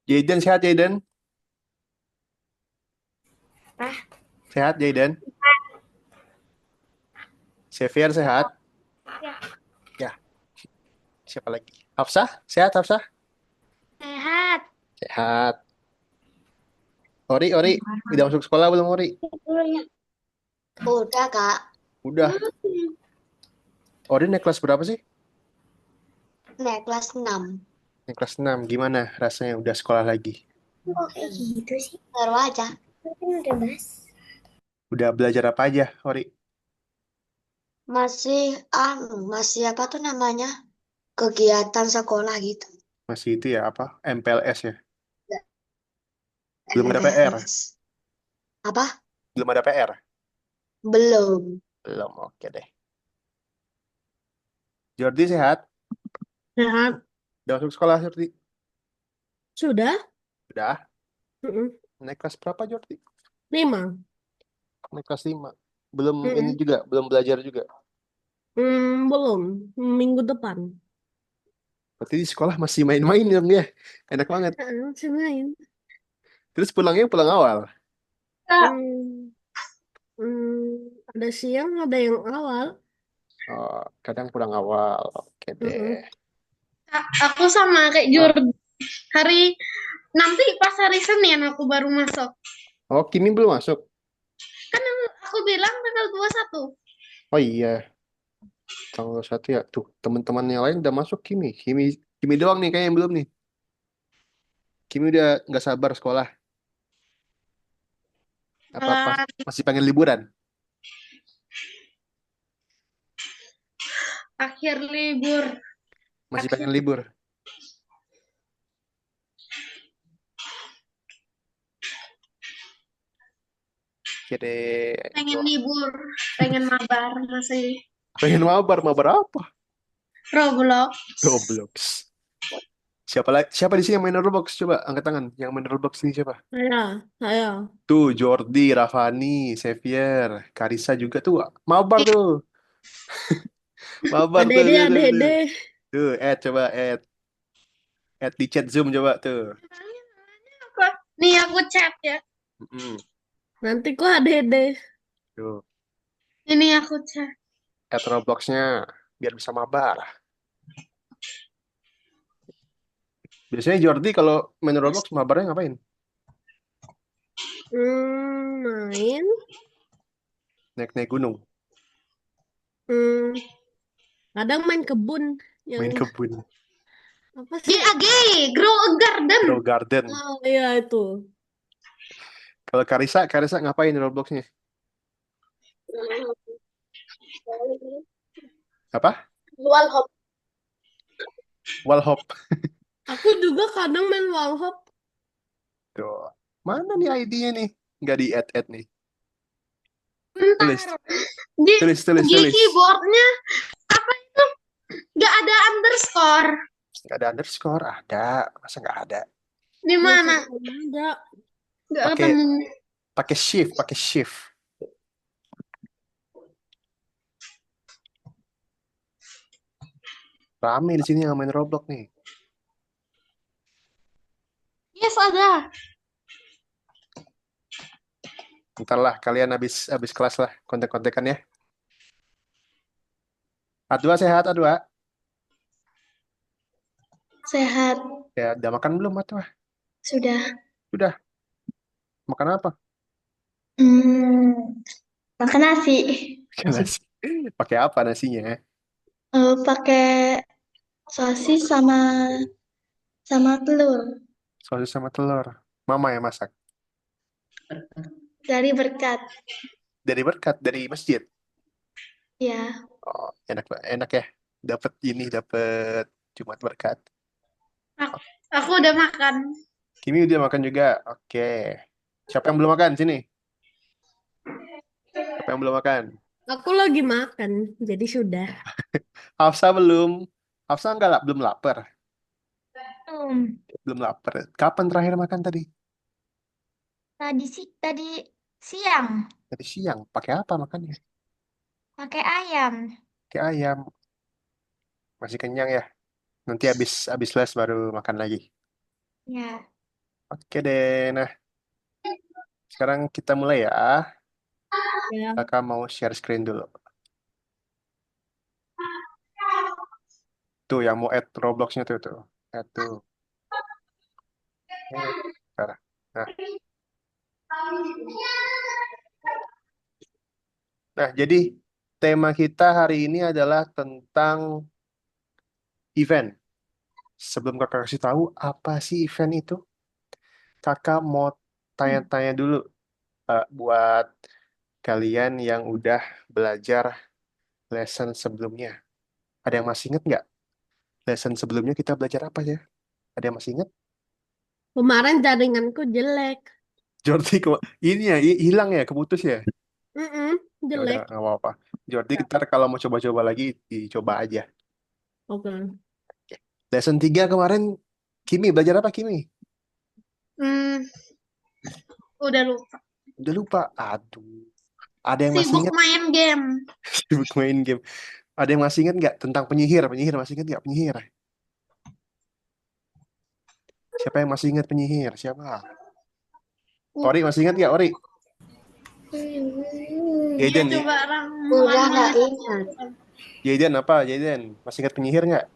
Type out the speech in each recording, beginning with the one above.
Jaden sehat Jaden? Ah, Sehat Jaden? Xavier sehat? ya. Ya, siapa lagi? Hafsah? Sehat Hafsah? Sehat. Sehat. Ori, udah masuk sekolah belum Ori? Udah, Kak. Udah. Ori naik kelas berapa sih? Naik kelas 6. Naik kelas 6. Gimana rasanya udah sekolah lagi? Kok kayak gitu sih? Baru aja. Kan udah bahas. Udah belajar apa aja, Ori? Masih, masih apa tuh namanya? Kegiatan sekolah gitu. Masih itu ya, apa? MPLS ya? Belum ada PR? MPLS. Apa? Belum ada PR? Belum. Belum, oke deh. Jordi sehat? Sehat. Udah masuk sekolah, Jordi? Sudah? Udah. Mm-mm. Naik kelas berapa, Jordi? 5. Naik kelas 5. Belum ini Mm-mm. juga, belum belajar juga. Belum. Minggu depan. Berarti di sekolah masih main-main dong ya. Enak banget. Masih main. Terus pulangnya pulang awal. Hmm, ada siang, ada yang awal. Oh, kadang pulang awal. Oke deh. Mm-mm. Aku sama kayak Ah. Jordan. Hari nanti pas hari Senin aku baru masuk. Oh, Kimi belum masuk. Kan aku bilang tanggal 21. Oh iya, tanggal 1 ya. Tuh, teman-teman yang lain udah masuk Kimi. Kimi doang nih kayaknya yang belum nih. Kimi udah nggak sabar sekolah. Apa-apa Malah masih pengen liburan. akhir libur. Masih pengen libur. Oke deh. Pengen libur, pengen mabar masih Pengen mabar, mabar apa? Roblox. Roblox. Siapa di sini yang main Roblox? Coba angkat tangan. Yang main Roblox ini siapa? Saya. Tuh, Jordi, Rafani, Xavier, Karisa juga tuh. Mabar tuh. Mabar tuh, Ade-ade, tuh, tuh, tuh. ade-ade. Tuh, coba add di chat Zoom coba tuh. Apa? Nih aku chat ya. Mm-mm. Nanti kok ade-ade. Tuh, Ini aku chat. add Robloxnya biar bisa mabar. Biasanya Jordi kalau main Roblox mabarnya ngapain? Main. Naik-naik gunung, Hmm, kadang main kebun. Yang main kebun, apa sih? GAG, Grow a grow Garden. garden. Oh iya itu. Kalau Karisa ngapain Robloxnya? Apa? Wall hop. Wall hop. Aku juga kadang main wall hop. Tuh. Mana nih ID-nya nih? Nggak di add nih. Tulis, Bentar. Di, di tulis. keyboardnya apa itu? Gak ada underscore. Nggak ada underscore, ada. Masa nggak ada? Di Iya mana? kadang ada. Gak Pakai ketemu. pakai shift. Rame di sini yang main Roblox nih. Yes ada. Ntar lah kalian habis kelas lah kontek-kontekan ya. A2 sehat A2. Sehat. Ya udah makan belum A2? Sudah. Udah. Makan apa? Hmm, makan nasi. Nasi. Pakai apa nasinya? Pakai sosis sama telur Sosis sama telur. Mama yang masak. dari berkat. Dari berkat dari masjid. Ya, Oh, enak ya. Dapat Jumat berkat. aku, aku udah makan. Kimi udah makan juga. Oke. Siapa yang belum makan sini? Siapa yang belum makan? Aku lagi makan, jadi sudah. Hafsa belum. Hafsa enggak lah, belum lapar. Hmm, Belum lapar. Kapan terakhir makan tadi? tadi siang Tadi siang. Pakai apa makannya? pakai ayam. Pakai ayam. Masih kenyang ya? Nanti habis les baru makan lagi. Ya. Oke deh. Nah, sekarang kita mulai ya. Ya. Kakak mau share screen dulu. Tuh yang mau add Roblox-nya tuh. Add tuh. Sekarang. Nah, jadi tema kita hari ini adalah tentang event. Sebelum kakak kasih tahu apa sih event itu, kakak mau tanya-tanya dulu buat kalian yang udah belajar lesson sebelumnya. Ada yang masih inget nggak? Lesson sebelumnya kita belajar apa ya? Ada yang masih inget? Kemarin jaringanku jelek. Jordi, ini ya hilang ya, keputus ya. Ya udah Jelek. nggak apa-apa. Jordi, ntar kalau mau coba-coba lagi, dicoba aja. Oke. Lesson 3 kemarin, Kimi belajar apa Kimi? Udah lupa. Udah lupa. Aduh. Ada yang masih Sibuk inget? main game. Sibuk main game. Ada yang masih inget nggak tentang penyihir? Penyihir masih inget nggak penyihir? Siapa yang masih ingat penyihir? Siapa? Ori masih ingat nggak Ori? Iya, Jaden, coba Udah nggak ramuan. ingat. Jaden apa? Jaden masih ingat penyihir nggak?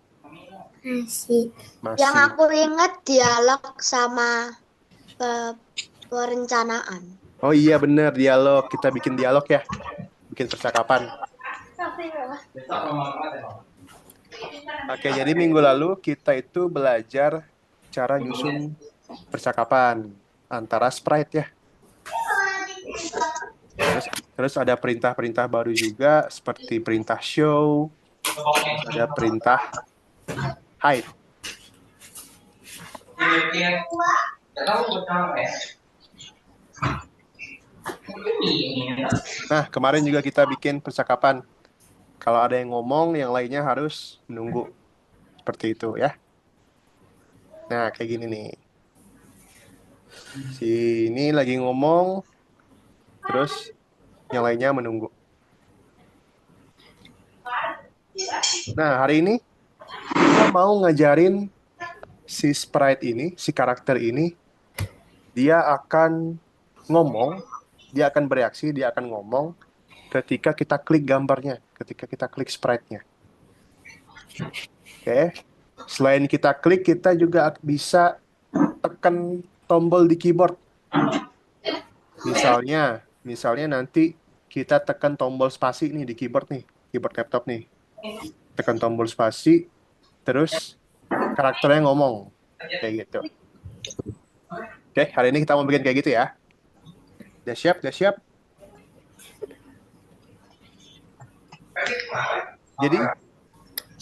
Masih. Masih. Yang aku ingat dialog sama perencanaan. Oh iya bener, dialog. Kita bikin dialog ya. Bikin percakapan. Oke, jadi minggu lalu kita itu belajar cara nyusun percakapan antara sprite ya. Terus ada perintah-perintah baru juga seperti perintah show, ada perintah hide. Nah, kemarin juga kita bikin percakapan. Kalau ada yang ngomong, yang lainnya harus menunggu. Seperti itu ya. Nah, kayak gini nih. Si ini lagi ngomong, terus yang lainnya menunggu. Nah, hari ini kita mau ngajarin si sprite ini, si karakter ini, dia akan ngomong, dia akan bereaksi, dia akan ngomong ketika kita klik gambarnya, ketika kita klik sprite-nya. Oke. Selain kita klik, kita juga bisa tekan tombol di keyboard. Misalnya nanti kita tekan tombol spasi nih di keyboard nih, keyboard laptop nih. Tekan tombol spasi, terus karakternya ngomong kayak gitu. Oke, hari ini kita mau bikin kayak gitu ya. Udah siap? Udah siap? Jadi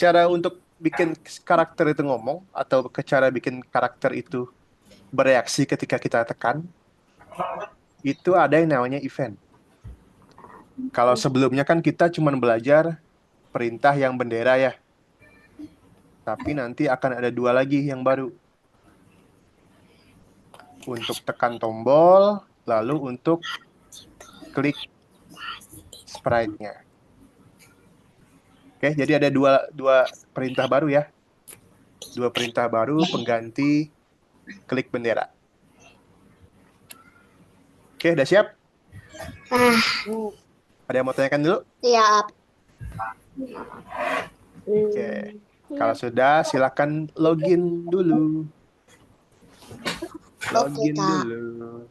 cara untuk bikin karakter itu ngomong atau cara bikin karakter itu bereaksi ketika kita tekan itu ada yang namanya event. Kalau sebelumnya kan kita cuma belajar perintah yang bendera ya. Tapi nanti akan ada 2 lagi yang baru. Untuk tekan tombol, lalu untuk klik sprite-nya. Oke, jadi ada dua perintah baru ya. 2 perintah baru pengganti klik bendera. Oke, udah siap? Ada yang mau tanyakan dulu? Siap. Oke, kalau sudah silakan login dulu. Login Kak. dulu.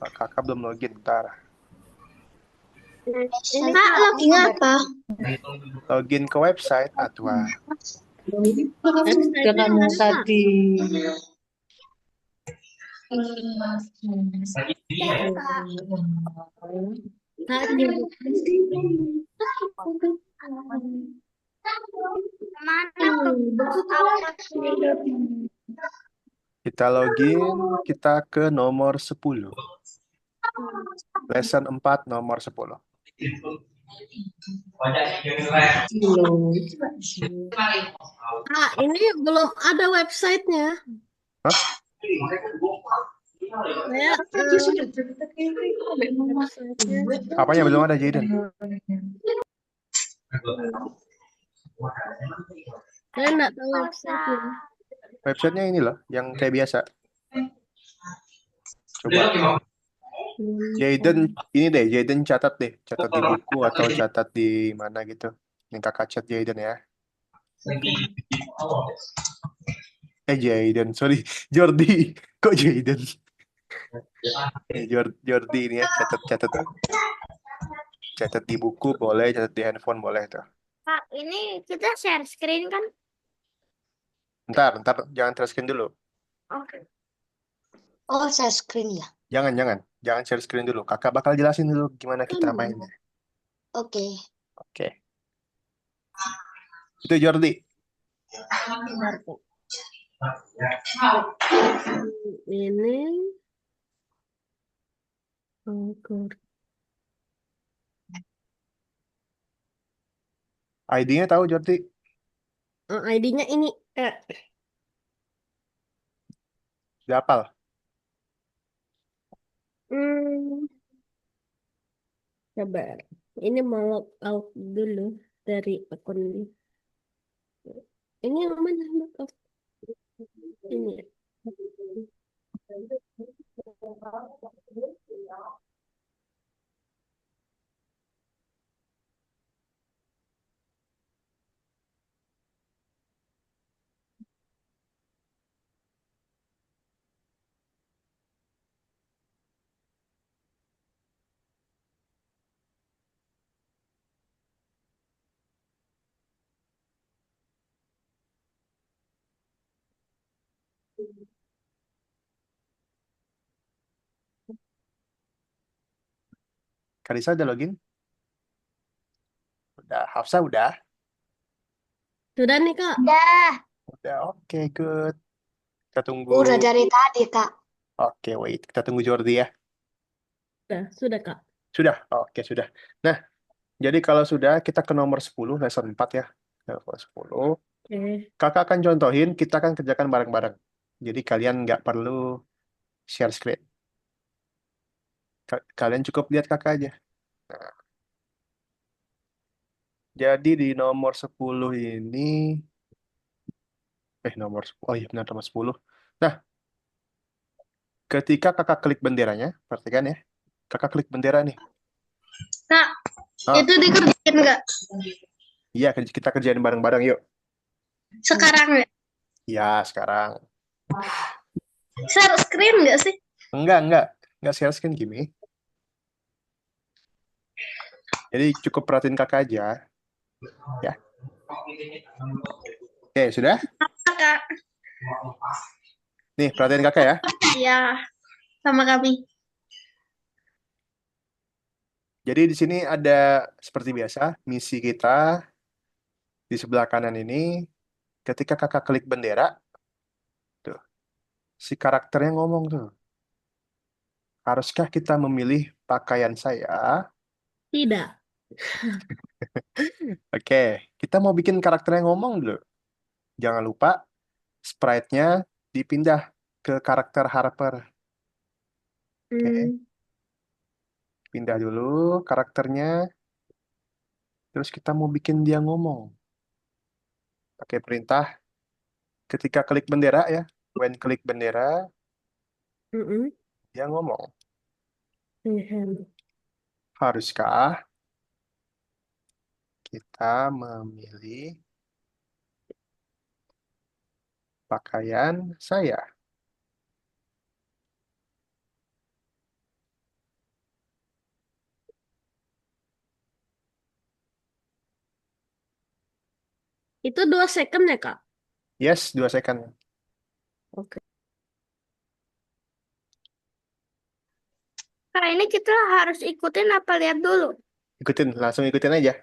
Kakak belum login, bentar. Kak, login apa? Login ke website, Atwa. Kamu tadi. Kita login, kita ke nomor 10. Lesson 4 nomor 10. Ini belum ada websitenya. Hah? Saya website-nya Apanya belum ada, Jaden? saya nggak tahu website-nya. Websitenya ini loh, yang kayak biasa. Coba. Jaden, ini deh, Jaden catat deh. Catat di buku atau catat di mana gitu. Ini kakak chat Jaden ya. Jaden, sorry. Jordi. Kok Jaden? Jordi ini ya, catat. Catat di buku boleh, catat di handphone boleh tuh. Kak, ini kita share screen kan? Ntar, jangan share screen dulu. Oke. Oh, saya screen ya. Jangan share screen dulu. Kakak bakal jelasin dulu gimana kita mainnya. Oke. Oke. Itu Jordi. Ini Anchor. ID-nya tahu Jordi? ID-nya ini Udah hafal? sabar. Ini mau log out dulu dari akun ini. Ini yang mana log out? Ini ya. Karisa udah login? Udah. Hafsa udah? Sudah nih Kak. Udah. Oke, good. Kita tunggu. Udah dari tadi, Kak. Oke, wait. Kita tunggu Jordi ya. Sudah Kak. Sudah? Oke, sudah. Nah, jadi kalau sudah, kita ke nomor 10, lesson 4 ya. Nomor 10. Oke. Kakak akan contohin, kita akan kerjakan bareng-bareng. Jadi kalian nggak perlu share screen. Kalian cukup lihat kakak aja. Nah, jadi di nomor 10 ini, nomor 10. Oh iya, benar nomor 10. Nah, ketika kakak klik benderanya, perhatikan ya. Kakak klik bendera nih. Kak, Ah, itu dikerjain nggak? iya, kita kerjain bareng-bareng yuk. Sekarang ya? Ya, sekarang. Share screen nggak sih? Enggak share screen, Kimi. Jadi cukup perhatiin kakak aja. Ya. Oke, sudah? Kak, Nih, perhatiin kakak ya. ya, sama kami. Jadi di sini ada seperti biasa, misi kita di sebelah kanan ini, ketika kakak klik bendera, tuh, si karakternya ngomong tuh. Haruskah kita memilih pakaian saya? Tidak. Oke, kita mau bikin karakternya ngomong dulu. Jangan lupa sprite-nya dipindah ke karakter Harper. Oke, pindah dulu karakternya. Terus kita mau bikin dia ngomong. Pakai perintah ketika klik bendera ya. When klik bendera, dia ngomong. Haruskah kita memilih pakaian saya? Itu 2 second ya Kak? Yes, 2 second. Oke. Kak, ini kita harus ikutin apa lihat dulu? Langsung ikutin aja.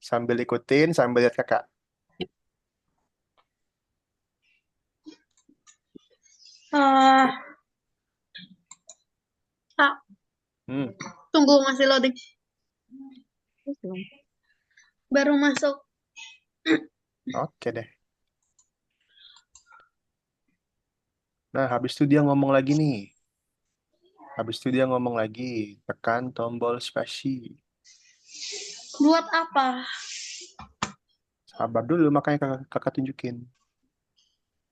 Sambil ikutin, sambil lihat kakak. Kak, Hmm, tunggu masih loading. Baru masuk. oke deh. Nah, habis itu dia ngomong lagi nih. Habis itu dia ngomong lagi, tekan tombol spasi. Buat apa? Sabar dulu, makanya kakak tunjukin.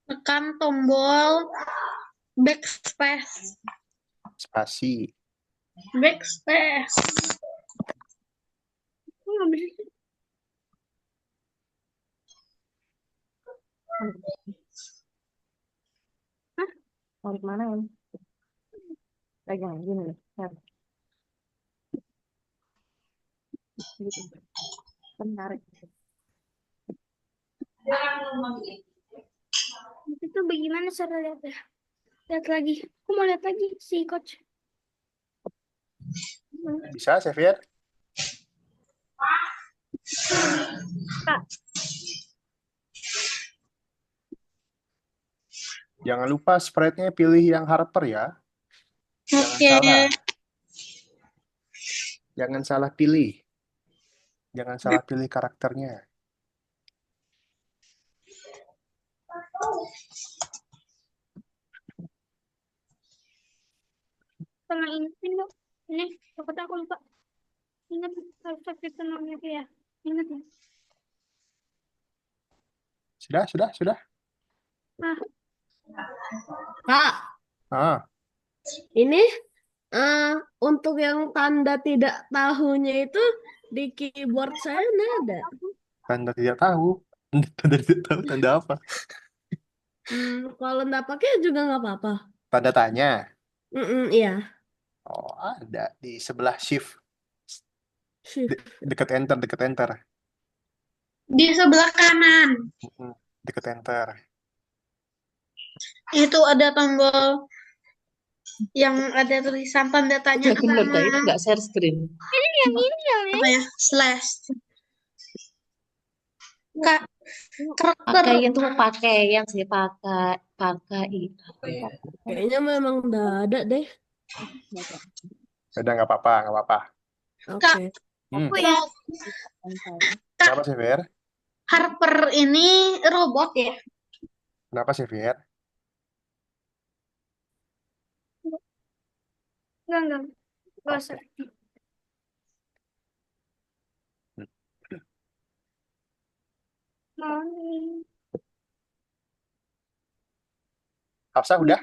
Tekan tombol backspace. Spasi. Backspace. Kok nggak bisa sih? Hah? Tarik mana ya? Pegang gini nih. Gitu. Kan tarik. Itu bagaimana cara lihatnya? Lihat lagi. Aku mau lihat lagi si coach. Bisa, Xavier? Kak, Jangan lupa sprite-nya pilih yang Harper ya. Jangan oke. salah. Jangan salah pilih. Jangan salah pilih karakternya. Sama ini dong. Ini, takutnya aku lupa. Ingat harus aktif namanya ya. Ingat ya. Sudah. Ah, Kak, Ah, ini untuk yang tanda tidak tahunya itu di keyboard saya nggak ada. tanda tidak tahu. Tanda tidak tahu, tanda apa? Kalau nggak pakai juga nggak apa-apa. Tanda tanya. Iya, Oh, ada di sebelah shift. shift. Dekat enter. di sebelah kanan. Dekat enter. Itu ada tombol yang ada tulisan tanda tanya Yakin bener sama Kak, itu nggak share screen. apa ya? Slash. Kak, karakter Pakaian tuh pakaian sih, pakai itu. Kayaknya memang udah ada deh. Udah nggak apa-apa. Oke. Hmm. aku ya. Kenapa Xavier? Harper ini robot ya? Kenapa Xavier? Enggak Oke. usah. Mau nih. Hafsa udah?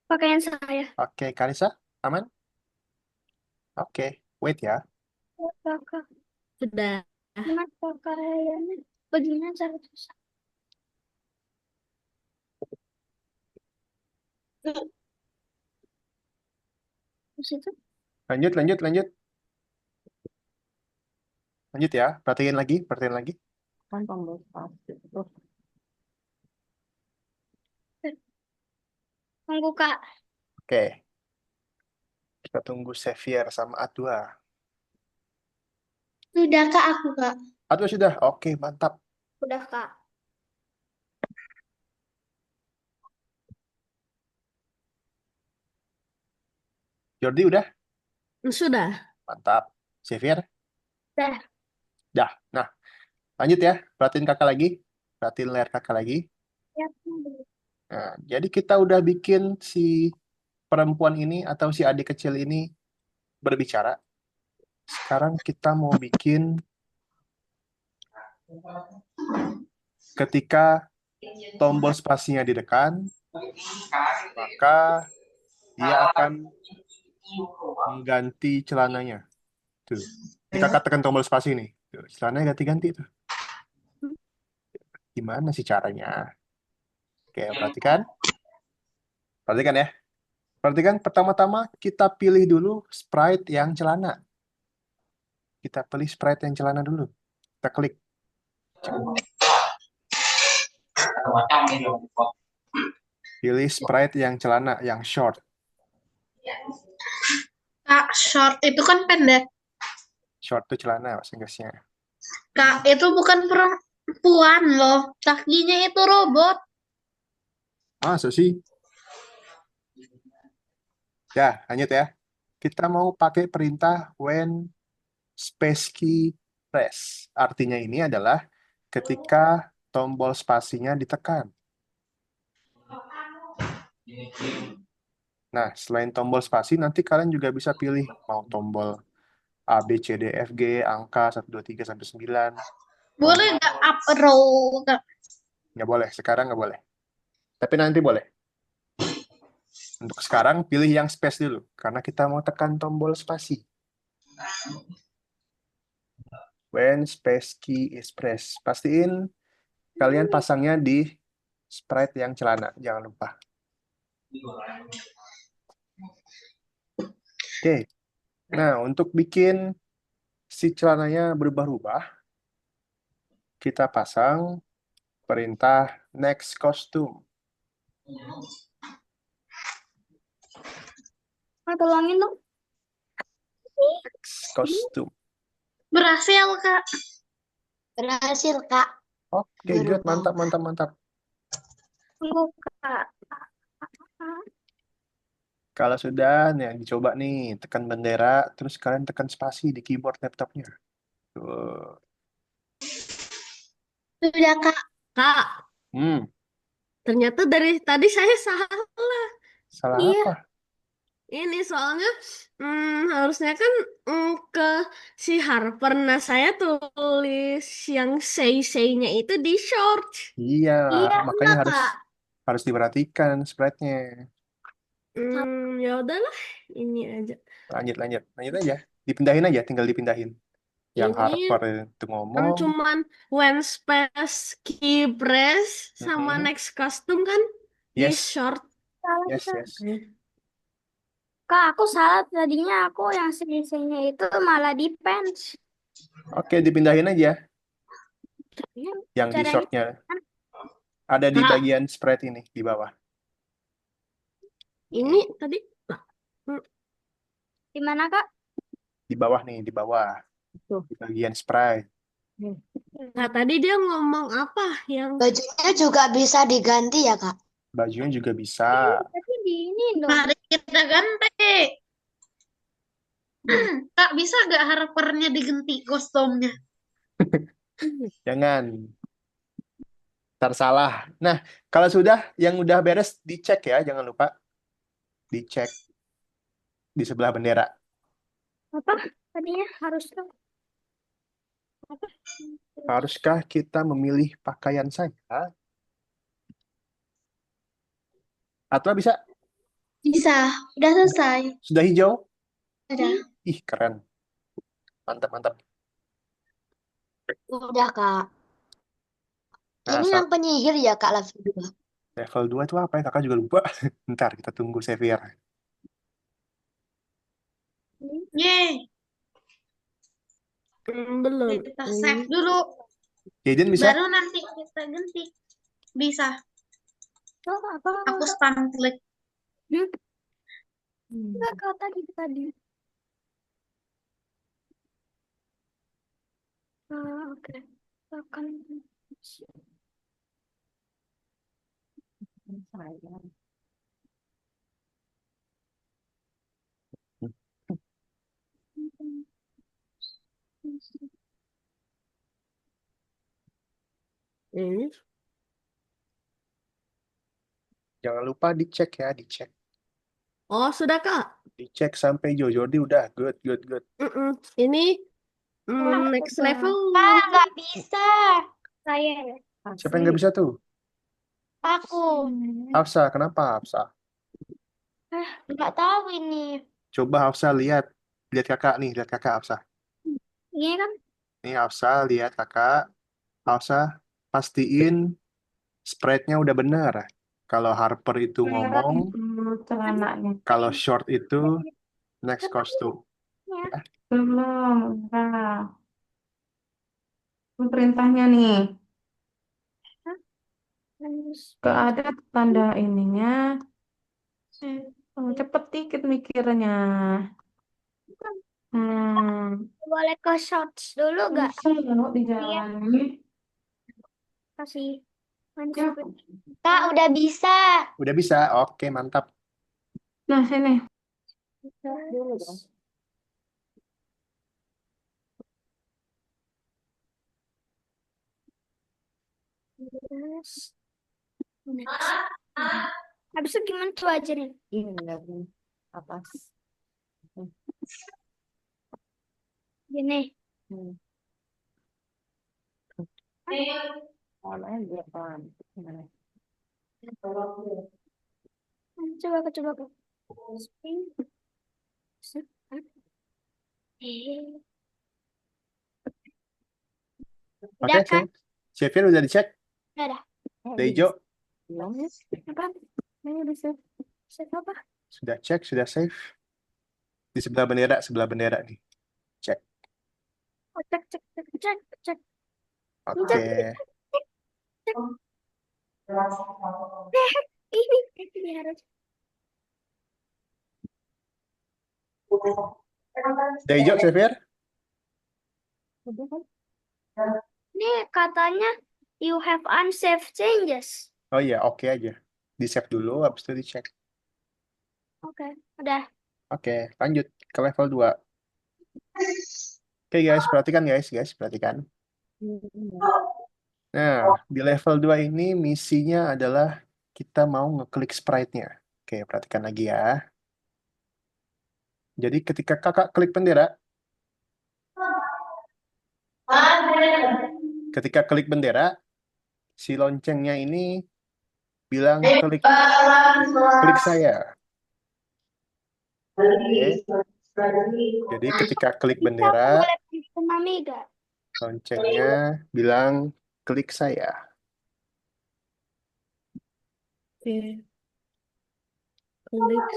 Pakaian saya. Oke, Karisa aman? Oke, wait ya. Kakak, Sudah. gimana pakaiannya? Bagaimana cara susah? Terus itu Lanjut. Lanjut ya. Perhatiin lagi. Kan tombol spasi. Tuh. tunggu Kak. Oke. Kita tunggu Xavier sama Atwa. Sudah Kak aku Kak. Atwa sudah? Oke, mantap. Udah Kak. Jordi udah? Sudah. Mantap. Xavier? Dah. Dah. Nah, lanjut ya. Perhatiin kakak lagi. Perhatiin layar kakak lagi. Ya. Nah, jadi kita udah bikin si perempuan ini atau si adik kecil ini berbicara. Sekarang kita mau bikin ketika tombol spasinya ditekan, maka dia akan mengganti celananya. Tuh. Kita katakan tombol spasi nih. Tuh, celananya ganti-ganti tuh. Gimana sih caranya? Oke, perhatikan. Perhatikan ya. Perhatikan pertama-tama kita pilih dulu sprite yang celana. Kita pilih sprite yang celana dulu. Kita klik. Pilih sprite yang celana, yang short. Kak, short itu kan pendek. Short itu celana bahasa Inggrisnya. Kak, itu bukan perempuan loh. Kakinya itu robot. Masa sih? Ya, lanjut ya. Kita mau pakai perintah when space key press. Artinya ini adalah ketika tombol spasinya ditekan. Nah, selain tombol spasi, nanti kalian juga bisa pilih mau tombol A, B, C, D, F, G, angka 1, 2, 3, sampai 9. Boleh nggak up row, Kak? Nggak boleh, sekarang nggak boleh. Tapi nanti boleh. Untuk sekarang, pilih yang space dulu. Karena kita mau tekan tombol spasi. When space key is pressed. Pastiin kalian pasangnya di sprite yang celana. Jangan lupa. Oke. Nah, untuk bikin si celananya berubah-ubah, kita pasang perintah next costume. Tolongin dong. Next costume. Berhasil, Kak. Berhasil, Kak. Oke, good. Berubah. Mantap, mantap, mantap. Tunggu, Kak. Kalau sudah, nih dicoba nih, tekan bendera, terus kalian tekan spasi di keyboard laptopnya. Tuh. Sudah, Kak. Kak, Hmm, ternyata dari tadi saya salah. salah Iya, apa? ini soalnya harusnya kan ke si Harper. Nah, saya tulis yang say-say-nya itu di short. Iya, Iya, makanya Kak. harus diperhatikan sprite-nya. Ya udahlah, ini aja. Lanjut aja. Dipindahin aja, tinggal dipindahin. Yang Ini Harper itu kan ngomong, cuman when space key press sama mm-mm. next custom kan di Yes, short. Salah, yes, Kak. yes. Kak, aku salah. Tadinya aku yang selesainya itu malah di pants. Oke, dipindahin aja. Yang di Caranya shortnya ada di Kak, bagian sprite ini di bawah. ini tadi di mana, Kak? Di bawah nih, di bawah. Tuh. Di bagian sprite. Nah, tadi dia ngomong apa yang Bajunya juga bisa diganti ya, Kak? Bajunya juga bisa. Tapi di ini dong. Mari kita ganti. Kak, bisa gak Harpernya diganti kostumnya? Jangan. Ntar salah. Nah, kalau sudah, yang udah beres, dicek ya. Jangan lupa. Dicek di sebelah bendera. Apa? Tadinya harus tuh. Apa? Haruskah kita memilih pakaian saja? Atau bisa? Bisa. Udah selesai. Sudah hijau? Udah. Ih, keren. Mantap, mantap. Udah, Kak. Nah, Ini yang penyihir ya, Kak, level 2. level 2 itu apa ya? Kakak juga lupa. Ntar kita tunggu Xavier. Yeay. belum. Kita Ini save dulu. Jaden bisa? Baru nanti kita ganti. Bisa. Oh, apa? Aku stun klik. Enggak, kau tadi. Oke. Akan. Sayang. ini Jangan lupa dicek ya, dicek. Oh, sudah Kak. Dicek sampai Jordi udah. Good, good, good. Ini next level Kak, nggak bisa. Saya. Siapa yang nggak bisa tuh? Aku. Hafsa, kenapa Hafsa? Nggak tahu ini. Coba Hafsa lihat. Lihat kakak nih, lihat kakak Hafsa. Ini kan Nih Hafsa, lihat kakak. Hafsa, pastiin sprite-nya udah benar. Kalau Harper itu ngomong, Celananya. kalau short itu next costume. ya. Belum, enggak. Ini perintahnya nih. Gak ada tanda ininya. Cepet dikit mikirnya. Boleh ke shots dulu gak? Bisa loh dijalani. Kasih. Ya. Kak, udah bisa. Udah bisa? Oke, mantap. Nah, sini. dulu dong. Next. Habis itu gimana tuh aja nih? Ini enggak di atas. Gini. Hmm. Awalnya dia pelan. Gimana? Coba aku coba aku. Spin. Eh. Udah Oke, kan? Xavier udah dicek? Udah dah. Udah hijau? Belum ya? Apa? Ini bisa. Save apa? Sudah cek, sudah save. Di sebelah bendera nih. Cek. Oh, cek cek cek cek cek. Oke. Cek cek cek. Ini harus. Udah hijau, Xavier? Udah kan? Ini katanya you have unsaved changes. Oh iya, oke aja. Di save dulu, habis itu dicek. Oke, udah. Oke, lanjut ke level 2. Oke guys, perhatikan guys, perhatikan. Nah, di level 2 ini misinya adalah kita mau ngeklik sprite-nya. Oke, perhatikan lagi ya. Jadi ketika kakak klik bendera, si loncengnya ini bilang klik saya. Oke, jadi ketika klik Kita bendera, boleh pilih sama Mega. loncengnya bilang klik saya. Oke. Klik.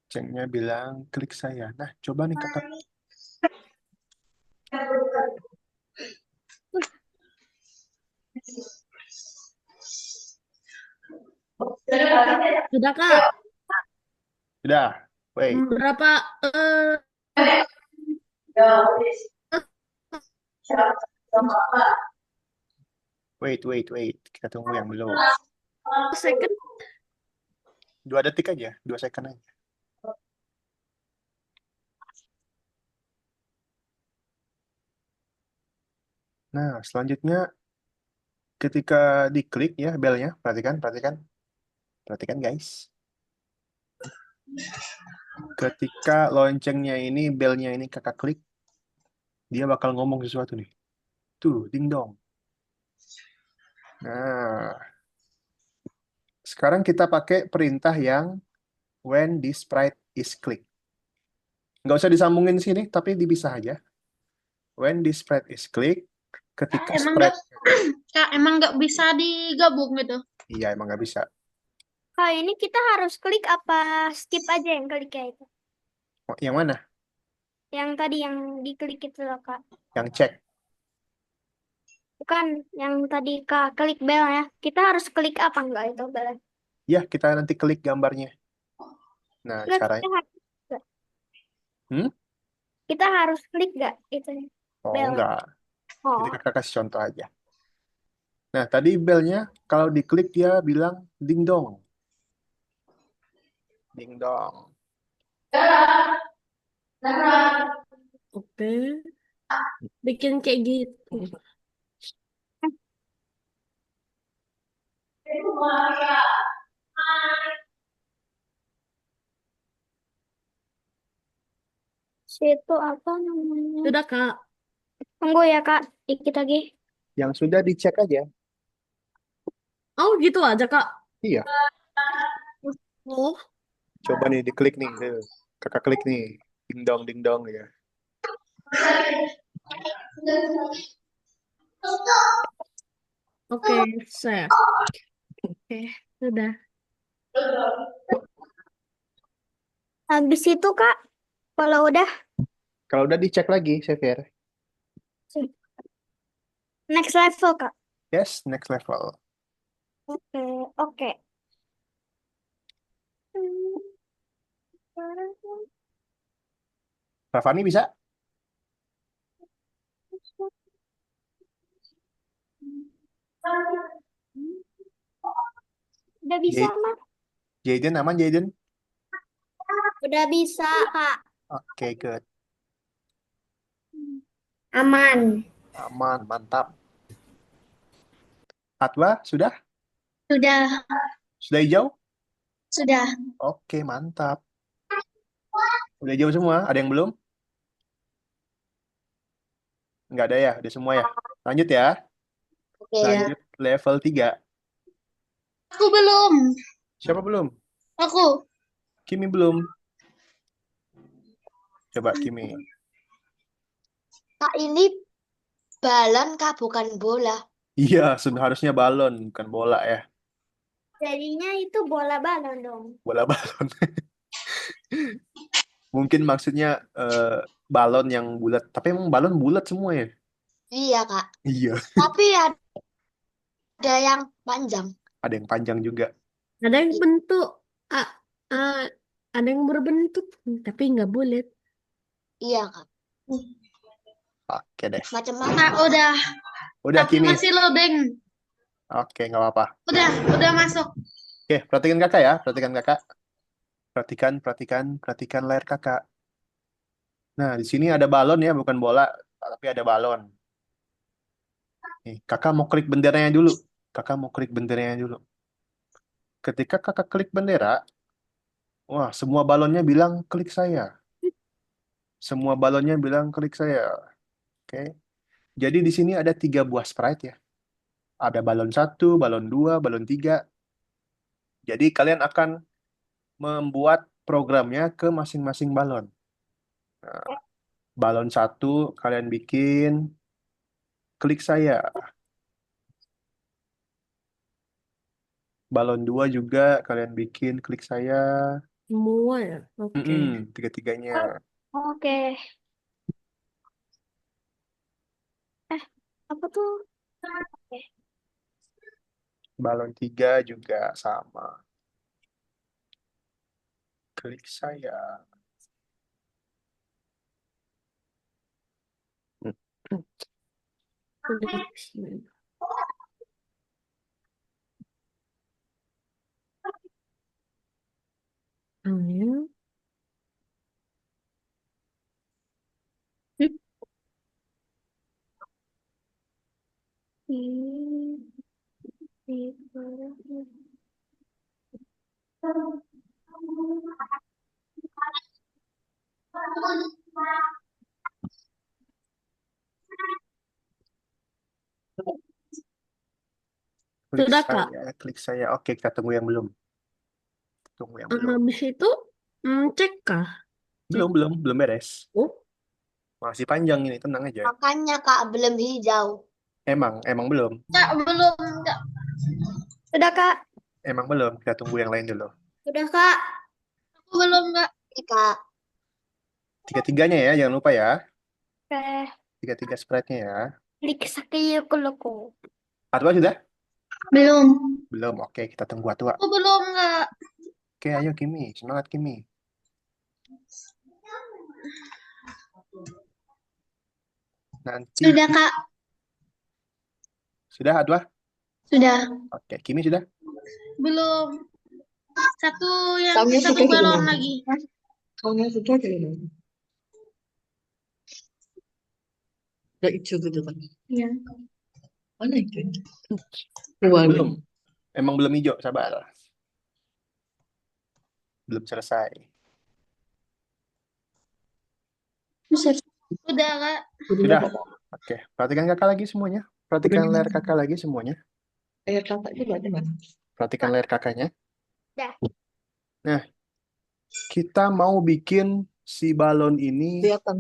Loncengnya bilang klik saya. Nah, coba nih kakak. Sudah Kak. Sudah. Wait, Berapa wait. Kita tunggu yang belum. second? 2 detik aja, 2 second aja. Nah, selanjutnya ketika diklik ya belnya, perhatikan guys. Ketika loncengnya ini, belnya ini kakak klik, dia bakal ngomong sesuatu nih. Tuh, ding dong. Nah, sekarang kita pakai perintah yang when this sprite is click. Nggak usah disambungin sini, tapi dipisah aja. When this sprite is click, ketika sprite... Kak, emang nggak bisa digabung gitu? Iya, emang nggak bisa. Kak, ini kita harus klik apa skip aja yang kliknya itu? Oh, yang mana? Yang tadi yang diklik itu loh, Kak. Yang cek. Bukan, yang tadi Kak klik bel ya. Kita harus klik apa enggak itu bel? Ya, kita nanti klik gambarnya. Nah, Klik, caranya... kita harus, Hmm? kita harus klik nggak itu Oh, bel? enggak. Oh, Jadi kakak kasih contoh aja. Nah, tadi belnya kalau diklik dia bilang ding dong. Ding dong. Oke. Bikin kayak gitu. situ apa namanya? Sudah Kak. Tunggu ya Kak, dikit lagi. Yang sudah dicek aja. Oh gitu aja Kak. Iya. Oh. Coba nih diklik nih. Kakak klik nih. Ding dong ya. Oke, save. Oke, sudah. Habis itu Kak, kalau udah Kalau udah dicek lagi, Xavier. next level Kak. Yes, next level. Oke, oke. Rafani bisa? Udah bisa Jay- Mak? Jaden aman, Jaden? Udah bisa Kak. Oke, good. Aman. Aman, mantap. Atwa, sudah? Sudah. Sudah hijau? Sudah. Oke, mantap. Udah hijau semua? Ada yang belum? Nggak ada ya? Udah semua ya? Lanjut ya. Oke. Lanjut level 3. Aku belum. Siapa belum? Aku. Kimi belum. Coba Kimi. Kak, ini balon kah bukan bola? Iya, harusnya balon, bukan bola ya. Jadinya itu bola balon dong. Bola balon. Mungkin maksudnya balon yang bulat. Tapi emang balon bulat semua ya? Iya, Kak. Iya. Tapi ada yang panjang. Ada yang panjang juga. Ada yang bentuk, ah, ah, ada yang berbentuk, tapi nggak bulat. Iya, Kak. Oke deh. Macam-macam. Nah, udah. Udah Tapi Kimi. masih loading. Oke, nggak apa-apa. Udah masuk. Oke, perhatikan kakak ya. Perhatikan kakak. Perhatikan layar kakak. Nah, di sini ada balon ya, bukan bola, tapi ada balon. Nih, kakak mau klik benderanya dulu. Kakak mau klik benderanya dulu. Ketika kakak klik bendera, wah, semua balonnya bilang klik saya. Semua balonnya bilang klik saya. Oke. Jadi di sini ada 3 buah sprite ya. Ada balon 1, balon 2, balon 3. Jadi kalian akan membuat programnya ke masing-masing balon. Nah, balon 1 kalian bikin klik saya. Balon 2 juga kalian bikin klik saya. Semua ya. Oke. Tiga-tiganya. Oke. Apa tuh? Oke. Balon 3 juga sama. Klik saya. Udah. Amin. Klik Sudah, Kak. saya. Klik saya. Oke, kita tunggu yang belum. Tunggu yang belum. Habis itu, cek kah? Belum beres. Oh, Masih panjang ini, tenang aja. Makanya, Kak, belum hijau. Emang belum. Kak, belum. Kak. Sudah, Kak. Emang belum. Kita tunggu yang lain dulu. Sudah, Kak. Aku belum, Kak. Ini, Kak. Tiga-tiganya ya, jangan lupa ya. Oke. Tiga-tiga sprite-nya ya. Klik sakit aku. Atwa sudah? Belum. Belum. Oke, kita tunggu Atwa. Aku belum, Kak. Oke, ayo Kimi. Semangat Kimi. Nanti. Sudah, Kak. Sudah Atwa? Sudah. Oke, Kimi sudah? Belum. Satu Kamu satu suka balon gimana? lagi. Kamu suka gimana? Udah hijau gitu kan? Iya. Mana itu? Warna. Belum. Emang belum hijau, sabar. Belum selesai. Sudah, Kak. Sudah. Oke, perhatikan kakak lagi semuanya. Perhatikan layar kakak lagi semuanya. Layar kakak itu berarti mana? Perhatikan layar kakaknya. Dah. Nah, kita mau bikin si balon ini Kelihatan.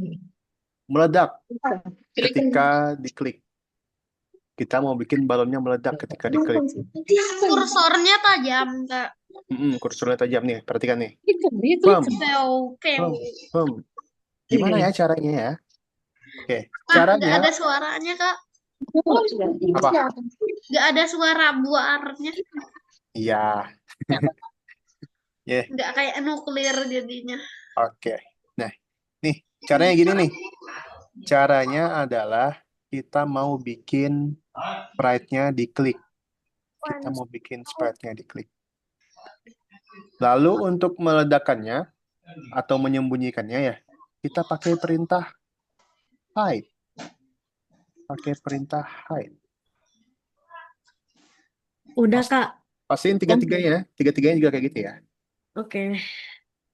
meledak Kelihatan. ketika diklik. Kita mau bikin balonnya meledak ketika diklik. Kursornya tajam, Kak. Kursornya tajam nih, perhatikan nih. Itu. Bam, Oke. bam. Gimana ya caranya ya? Oke, Nggak caranya ada suaranya, Kak. apa? Nggak ada suara buarnya. Iya. Ya, Nggak kayak nuklir jadinya. oke. Nah, nih caranya gini nih. Caranya adalah kita mau bikin sprite-nya diklik. Kita mau bikin sprite-nya diklik. Lalu untuk meledakannya atau menyembunyikannya ya, kita pakai perintah hide. pakai perintah hide. Udah, Kak. Pastiin tiga-tiganya, tiga-tiganya juga kayak gitu ya. Oke.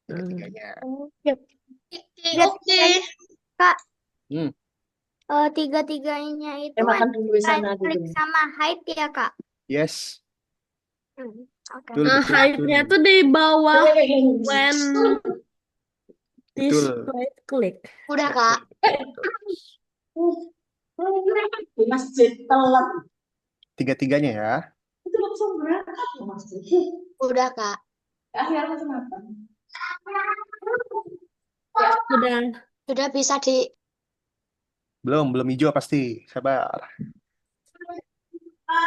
Tiga-tiganya. Oke. Kak, Hmm, tiga-tiganya itu makan ada dulu sana klik gitu. sama hide ya, Kak? yes, Oke. betul, betul, Hide-nya betul. tuh di bawah when this Betul. right click. Udah, Kak. Di masjid telat. Tiga-tiganya ya. Itu langsung berangkat ke masjid. Udah, Kak. Akhirnya kenapa? Udah. Sudah bisa di... Belum hijau pasti. Sabar.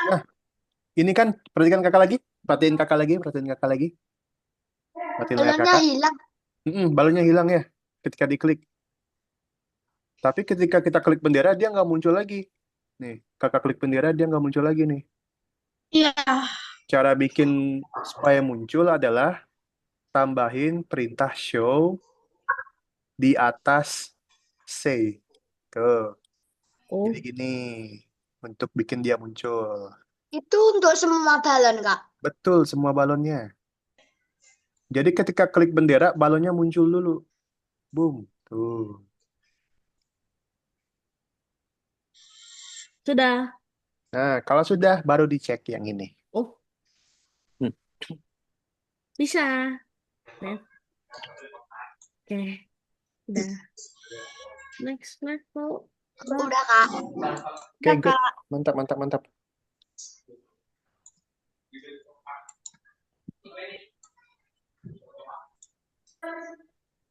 Nah, ini kan perhatikan kakak lagi. Perhatiin kakak lagi. Perhatiin kakak lagi. Perhatiin layar Balonnya kakak. hilang. Balonnya hilang ya ketika diklik. Tapi ketika kita klik bendera, dia nggak muncul lagi. Nih, kakak klik bendera, dia nggak muncul lagi nih. Iya. Cara bikin supaya muncul adalah tambahin perintah show di atas say. Tuh, Oh, jadi gini. Untuk bikin dia muncul. Itu untuk semua balon, Kak. Betul, semua balonnya. Jadi ketika klik bendera, balonnya muncul dulu. Boom. Tuh. sudah. Nah, kalau sudah, baru dicek yang ini. Oh, Hmm. bisa. Nah, oke. Udah. Next level. Udah, Kak. Oke, good. Mantap, mantap, mantap.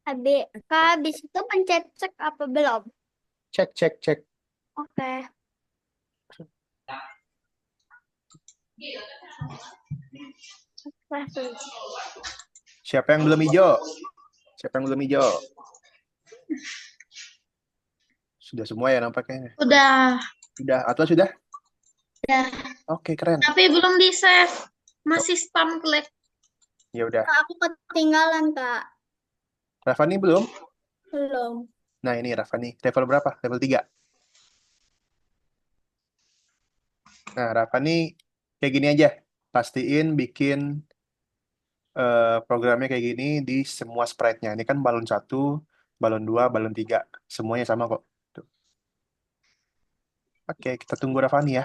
Kak, habis itu pencet cek apa belum? Cek, cek, cek. Oke. Siapa yang belum hijau? Siapa yang belum hijau? Sudah semua ya nampaknya. Udah. Sudah. Atlas sudah? Udah. Oke, keren. Tapi belum di save. Masih spam klik. Ya udah. Kak, aku ketinggalan, Kak. Rafani belum? Belum. Nah, ini Rafani. Level berapa? Level 3. Nah, Rafani kayak gini aja. Pastiin bikin programnya kayak gini di semua sprite-nya. Ini kan balon 1, balon 2, balon 3. Semuanya sama kok. Tuh. Oke, kita tunggu Rafani ya.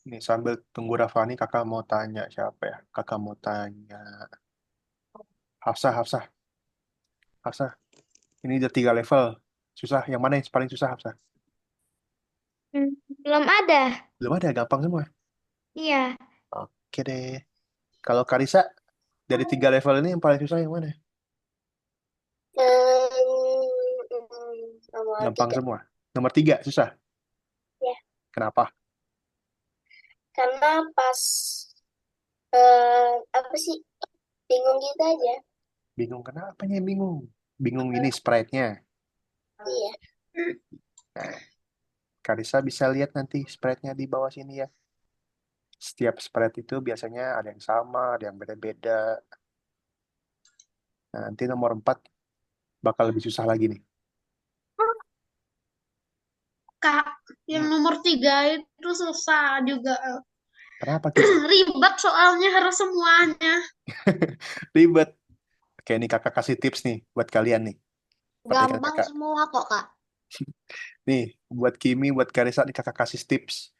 Ini sambil tunggu Rafani, kakak mau tanya siapa ya? Kakak mau tanya Hafsah, Hafsah, Hafsah. Ini udah 3 level. Susah. Yang mana yang paling susah, Hafsah? Belum ada. Belum ada, gampang semua. Iya. Oke deh. Kalau Karisa, dari 3 level ini yang paling susah yang mana? Nomor Gampang 3. semua. Nomor 3, susah. Ya. Kenapa? Karena pas apa sih? Bingung gitu aja. Bingung kenapanya bingung? Bingung ini sprite-nya. Iya. Nah, Karisa bisa lihat nanti sprite-nya di bawah sini ya. Setiap sprite itu biasanya ada yang sama, ada yang beda-beda. Nah, nanti nomor 4 bakal lebih susah lagi nih. Kak, yang nomor 3 itu susah juga. Kenapa gitu? Ribet soalnya harus semuanya. Ribet. Oke, ini kakak kasih tips nih buat kalian nih. Perhatikan Gampang kakak. semua kok, Kak. Nih, buat Kimi, buat Karisa nih kakak kasih tips.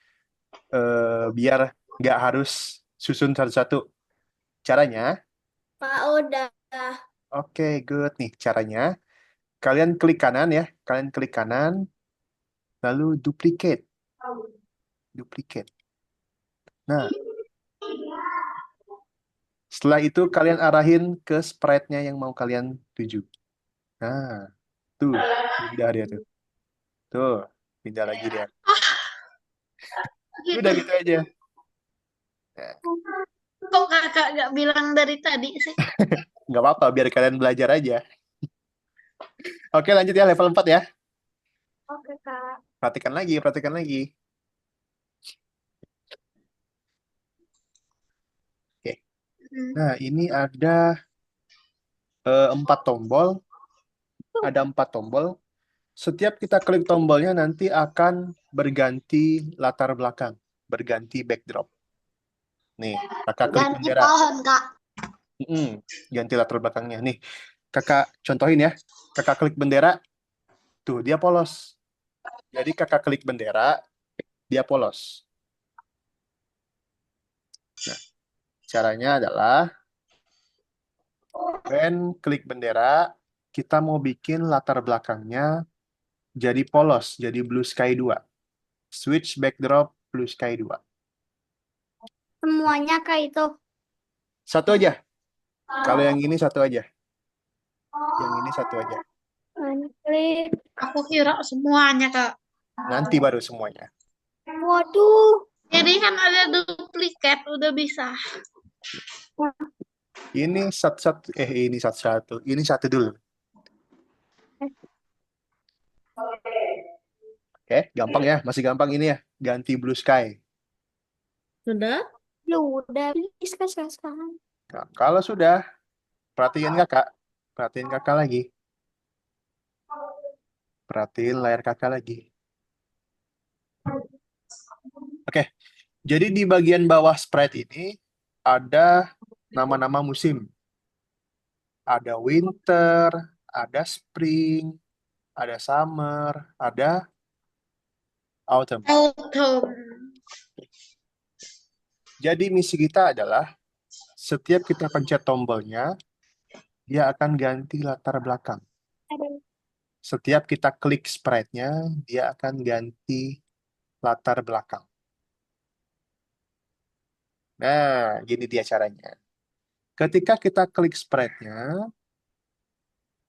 Biar nggak harus susun satu-satu. Caranya, Kak, udah. oke, good nih. Caranya, kalian klik kanan ya. Kalian klik kanan, lalu duplicate. Duplicate. Nah, setelah itu kalian arahin ke sprite-nya yang mau kalian tuju. Nah, tuh, pindah dia tuh. Tuh, pindah lagi dia. Gitu. Udah gitu aja. Nah, Kok kakak gak bilang dari tadi sih? nggak apa-apa, biar kalian belajar aja. Oke, lanjut ya, level 4 ya. Oke, Kak. Perhatikan lagi, perhatikan lagi. Nah, ini ada 4 tombol. Ada 4 tombol. Setiap kita klik tombolnya nanti akan berganti latar belakang, berganti backdrop. Nih, kakak klik Ganti bendera. pohon, Kak. Ganti latar belakangnya. Nih, kakak contohin ya. Kakak klik bendera, tuh dia polos. Jadi kakak klik bendera, dia polos. Nah, caranya adalah klik bendera, kita mau bikin latar belakangnya jadi polos, jadi blue sky 2. Switch backdrop blue sky 2. Semuanya Kak itu. Satu aja. Kalau yang ini satu aja. Yang ini satu aja. Klik. Aku kira semuanya, Kak. Nanti baru semuanya. Waduh. Jadi kan ada duplikat, udah bisa. Ini satu-satu. Ini satu-satu. Ini satu dulu. Oke, gampang ya. Masih gampang ini ya. Ganti blue sky. Sudah? Ya udah bisa sekarang. Nah, kalau sudah, perhatiin kakak. Perhatiin kakak lagi. Perhatiin layar kakak lagi. Oke, jadi di bagian bawah sprite ini ada nama-nama musim. Ada winter, ada spring, ada summer, ada autumn. Autumn. Jadi misi kita adalah setiap kita pencet tombolnya, dia akan ganti latar belakang. Setiap kita klik sprite-nya, dia akan ganti latar belakang. Nah, gini dia caranya. Ketika kita klik sprite-nya,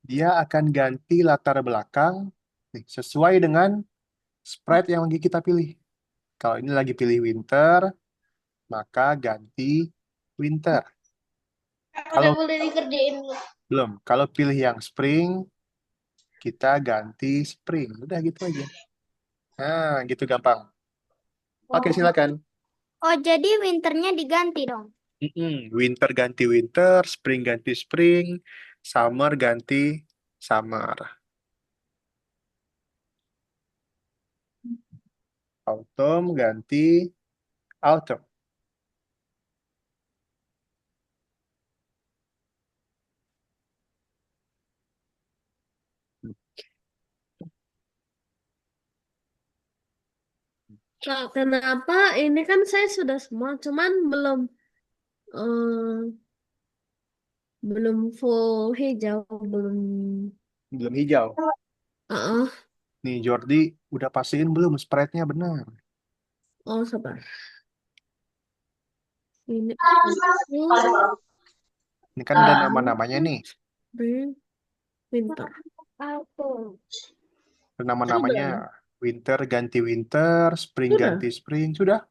dia akan ganti latar belakang nih, sesuai dengan sprite yang lagi kita pilih. Kalau ini lagi pilih winter, maka ganti winter. Udah boleh dikerjain dulu. Belum. Kalau pilih yang spring, kita ganti spring. Udah gitu aja. Nah, gitu gampang. Oke, silakan. Oh, jadi winternya diganti dong. Winter ganti winter, spring ganti spring, summer ganti summer. Autumn ganti autumn. Kak, kenapa ini kan saya sudah semua, cuman belum full hijau, belum. Belum hijau. Ah, Nih, Jordi, udah pastiin belum sprite-nya benar? oh sabar. Ini Ini kan ada nama-namanya nih. spring, winter. Ada nama-namanya. Winter ganti winter, spring Sudah. ganti spring. Sudah?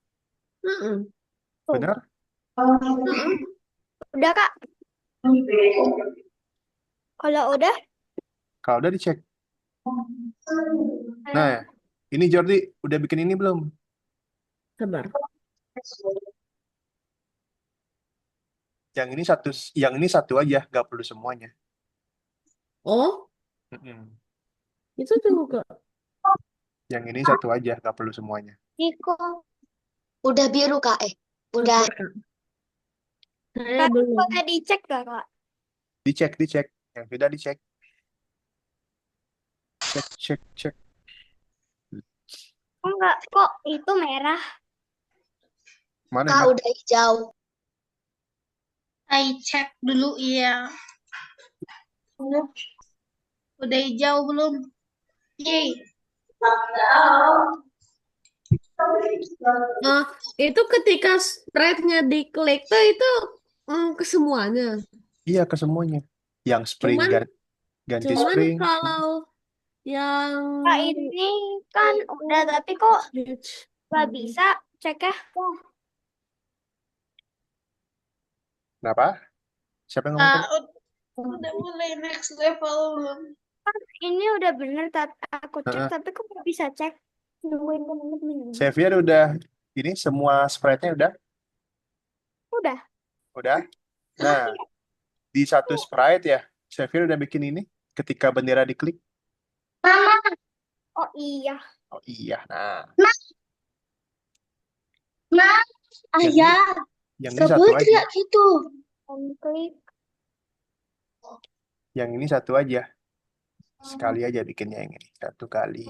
Heeh. Benar? Heeh. Udah Kak. Kalau udah, Kalau udah dicek. Nah, ini Jordi udah bikin ini belum? Sabar. Yang ini satu aja, nggak perlu semuanya. Oh, Mm-mm. itu juga. Yang ini satu aja, nggak perlu semuanya. Niko. Udah biru, Kak. Udah. Sabar, Kak. Saya Kak, belum. boleh dicek gak Kak? Dicek. Yang sudah dicek. Cek. Enggak, kok itu merah? Mana? Kak, udah hijau. I check dulu, iya. Udah hijau belum? Yeay. Oh, itu ketika sprite-nya diklik tuh itu ke semuanya. Iya, ke semuanya. Yang spring Cuman ganti Cuman spring. kalau yang Kak, ini kan udah, tapi kok switch. gak bisa cek ya? Kenapa? Siapa yang ngomong tadi? Udah mulai next level belum? Ini udah bener aku cek, Heeh. tapi kok gak bisa cek? Nungguin temen-temen. Xavier udah ini semua sprite-nya udah? Udah. Udah? Nah, di satu sprite ya, Xavier udah bikin ini ketika bendera diklik. Oh iya. Oh iya, nah Nah, yang ini, ayah, yang ini gak satu boleh aja. teriak gitu. Klik. Yang ini satu aja. Sekali aja bikinnya yang ini. Satu kali.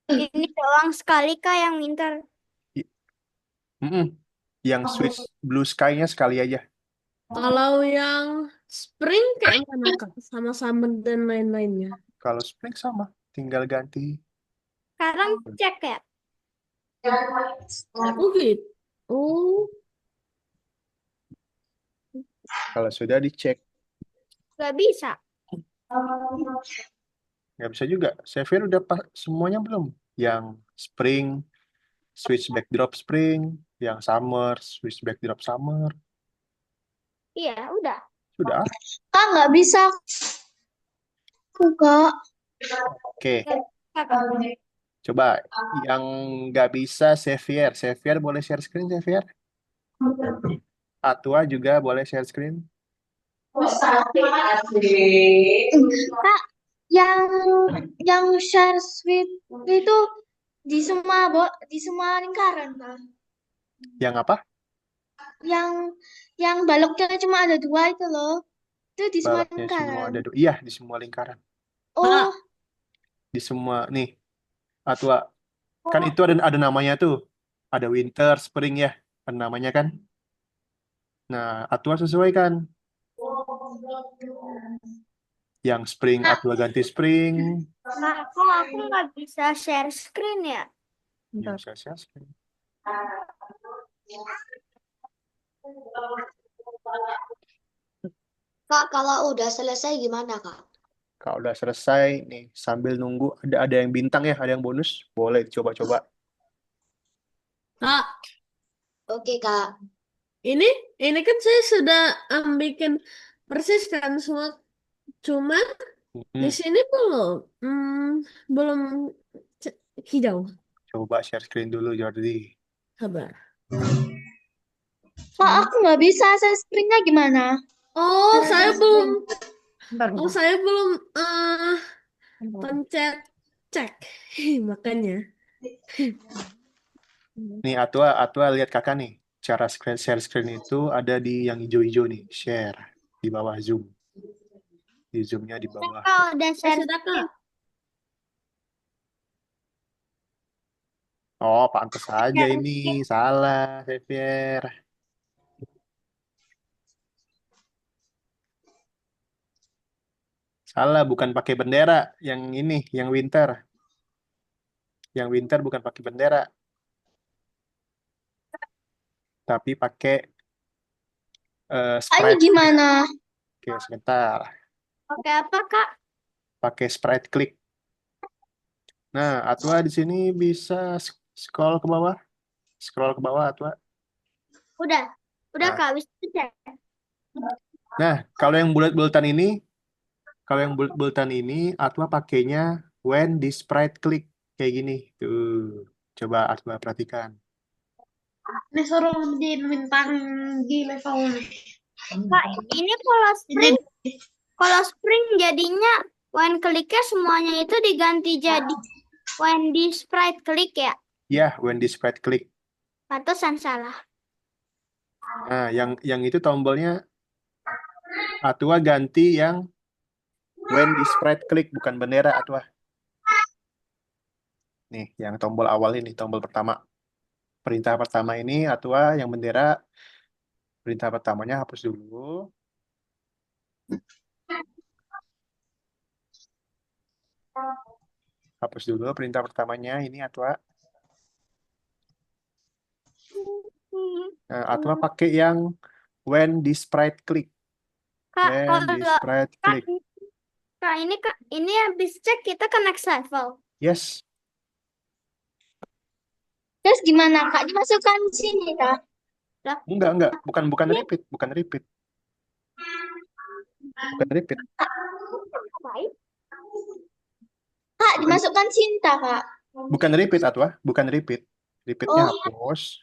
Ini doang sekali kak yang winter. I- Mm-mm. Yang switch blue sky-nya sekali aja. Kalau yang spring kayak mana Kak? Sama summer dan lain-lainnya. Kalau spring sama, tinggal ganti. Sekarang cek ya. Oh gitu. Oh, Kalau sudah dicek, Gak bisa. nggak bisa juga. Xavier udah semuanya belum? Yang spring, switch backdrop spring, yang summer, switch backdrop summer. Iya, udah. Sudah? Kak, nggak bisa. Kak. Oke. Kakak. Coba yang nggak bisa Xavier. Xavier boleh share screen, Xavier? Atua juga boleh share screen. Kak, yang share suite itu di semua lingkaran, Kak. Yang apa? Yang baloknya cuma ada 2 itu loh. Itu di semua Baloknya semua lingkaran. ada iya di semua lingkaran. Oh, Di semua nih. Atua kan itu ada namanya tuh. Ada winter, spring ya. Ada namanya kan? Nah, Atua sesuaikan. Yang spring Atua ganti spring. Nah, kok aku nggak bisa share screen ya? Ya, saya share screen. Kak, kalau udah selesai gimana, Kak? Kalau udah selesai nih sambil nunggu ada yang bintang ya, ada yang bonus, boleh coba-coba. Kak, Oke, Kak. ini kan saya sudah bikin persis kan semua. Cuman di Hmm, sini belum hijau. coba share screen dulu Jordi. Sabar. Kak, aku nggak bisa share screen-nya gimana? Oh, saya belum. Bentar, Oh, bentar. saya belum Bentar. pencet cek. Makanya. Nih Atua lihat kakak nih. Cara share screen itu ada di yang hijau-hijau nih, share di bawah Zoom. Di Zoom-nya di bawah. Kalau udah share Sudah, screen, Kak. Oh, pantas aja ini. Salah, Xavier. Salah, bukan pakai bendera. Yang ini, yang winter. Yang winter bukan pakai bendera. Tapi pakai Ini sprite. gimana? Oke, sebentar. pakai apa kak? Pakai sprite click. Nah, Atwa di sini bisa scroll ke bawah. Scroll ke bawah, Atwa. Udah Nah, kak, bisa cek. nah, kalau yang bulat-bulatan ini, Atwa pakainya when di sprite click kayak gini. Tuh, coba Atwa perhatikan. Ini suruh di bintang di level ini. Kak, ini kalau spring jadinya when kliknya semuanya itu diganti jadi when di sprite klik ya. Ya, when di sprite click. Pantesan salah. Nah, yang itu tombolnya Atwa ganti yang when di sprite click bukan bendera Atwa. Nih, yang tombol awal ini, tombol pertama. Perintah pertama ini Atwa yang bendera. Perintah pertamanya hapus dulu. Hapus dulu perintah pertamanya ini Atwa. Nah, Atwa pakai yang when di sprite click. Kak, When di kalau sprite kak, click. kak ini habis cek kita ke next level. Yes. Terus gimana, Kak? Dimasukkan sini, Kak? Enggak. Bukan repeat. Bukan repeat. Bukan repeat. Kak, dimasukkan cinta, Kak. Bukan repeat, Atwa. Bukan repeat. Repeatnya Oh, hapus.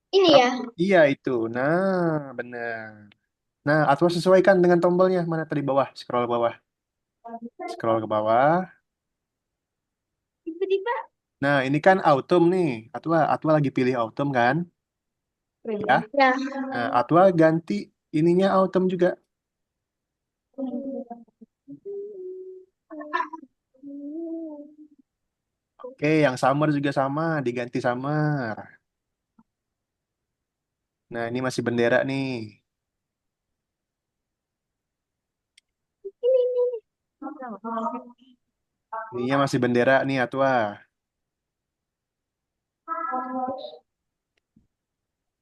ini ya. Iya, itu. Nah, benar. Nah, Atwa sesuaikan dengan tombolnya. Mana tadi bawah? Scroll bawah. Scroll ke bawah. Tiba-tiba Nah, ini kan autumn nih. Atwa lagi pilih autumn kan? Ya. Ya. Nah, Atwa ganti ininya autumn juga. Oke, yang summer juga sama. Diganti summer. Nah, ini masih bendera nih. Ininya masih bendera nih, Atwa.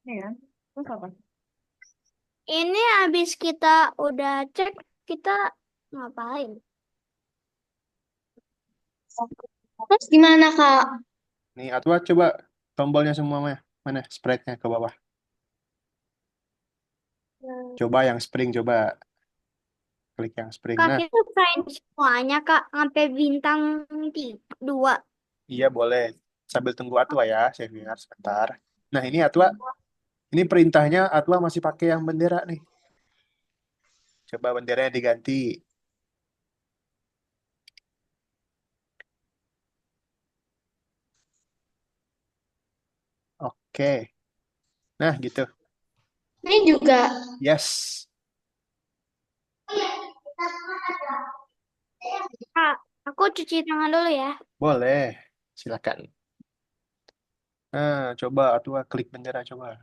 Ini kan. Terus apa? ini habis kita udah cek, kita ngapain? Terus gimana, Kak? Nih, Atwa coba tombolnya semua mana? Sprite-nya ke bawah. Coba yang spring, coba. Klik yang spring. Kak, Nah, kita try semuanya, Kak, sampai bintang 2. iya boleh. Sambil tunggu Atwa ya, Xavier, sebentar. Nah, ini Atwa. Ini perintahnya Atwa masih pakai yang bendera nih. Coba benderanya diganti. Oke. Nah, gitu. Ini juga. Yes. Kak, aku cuci tangan dulu ya. Boleh. Silakan. Nah, coba Atwa klik bendera, coba.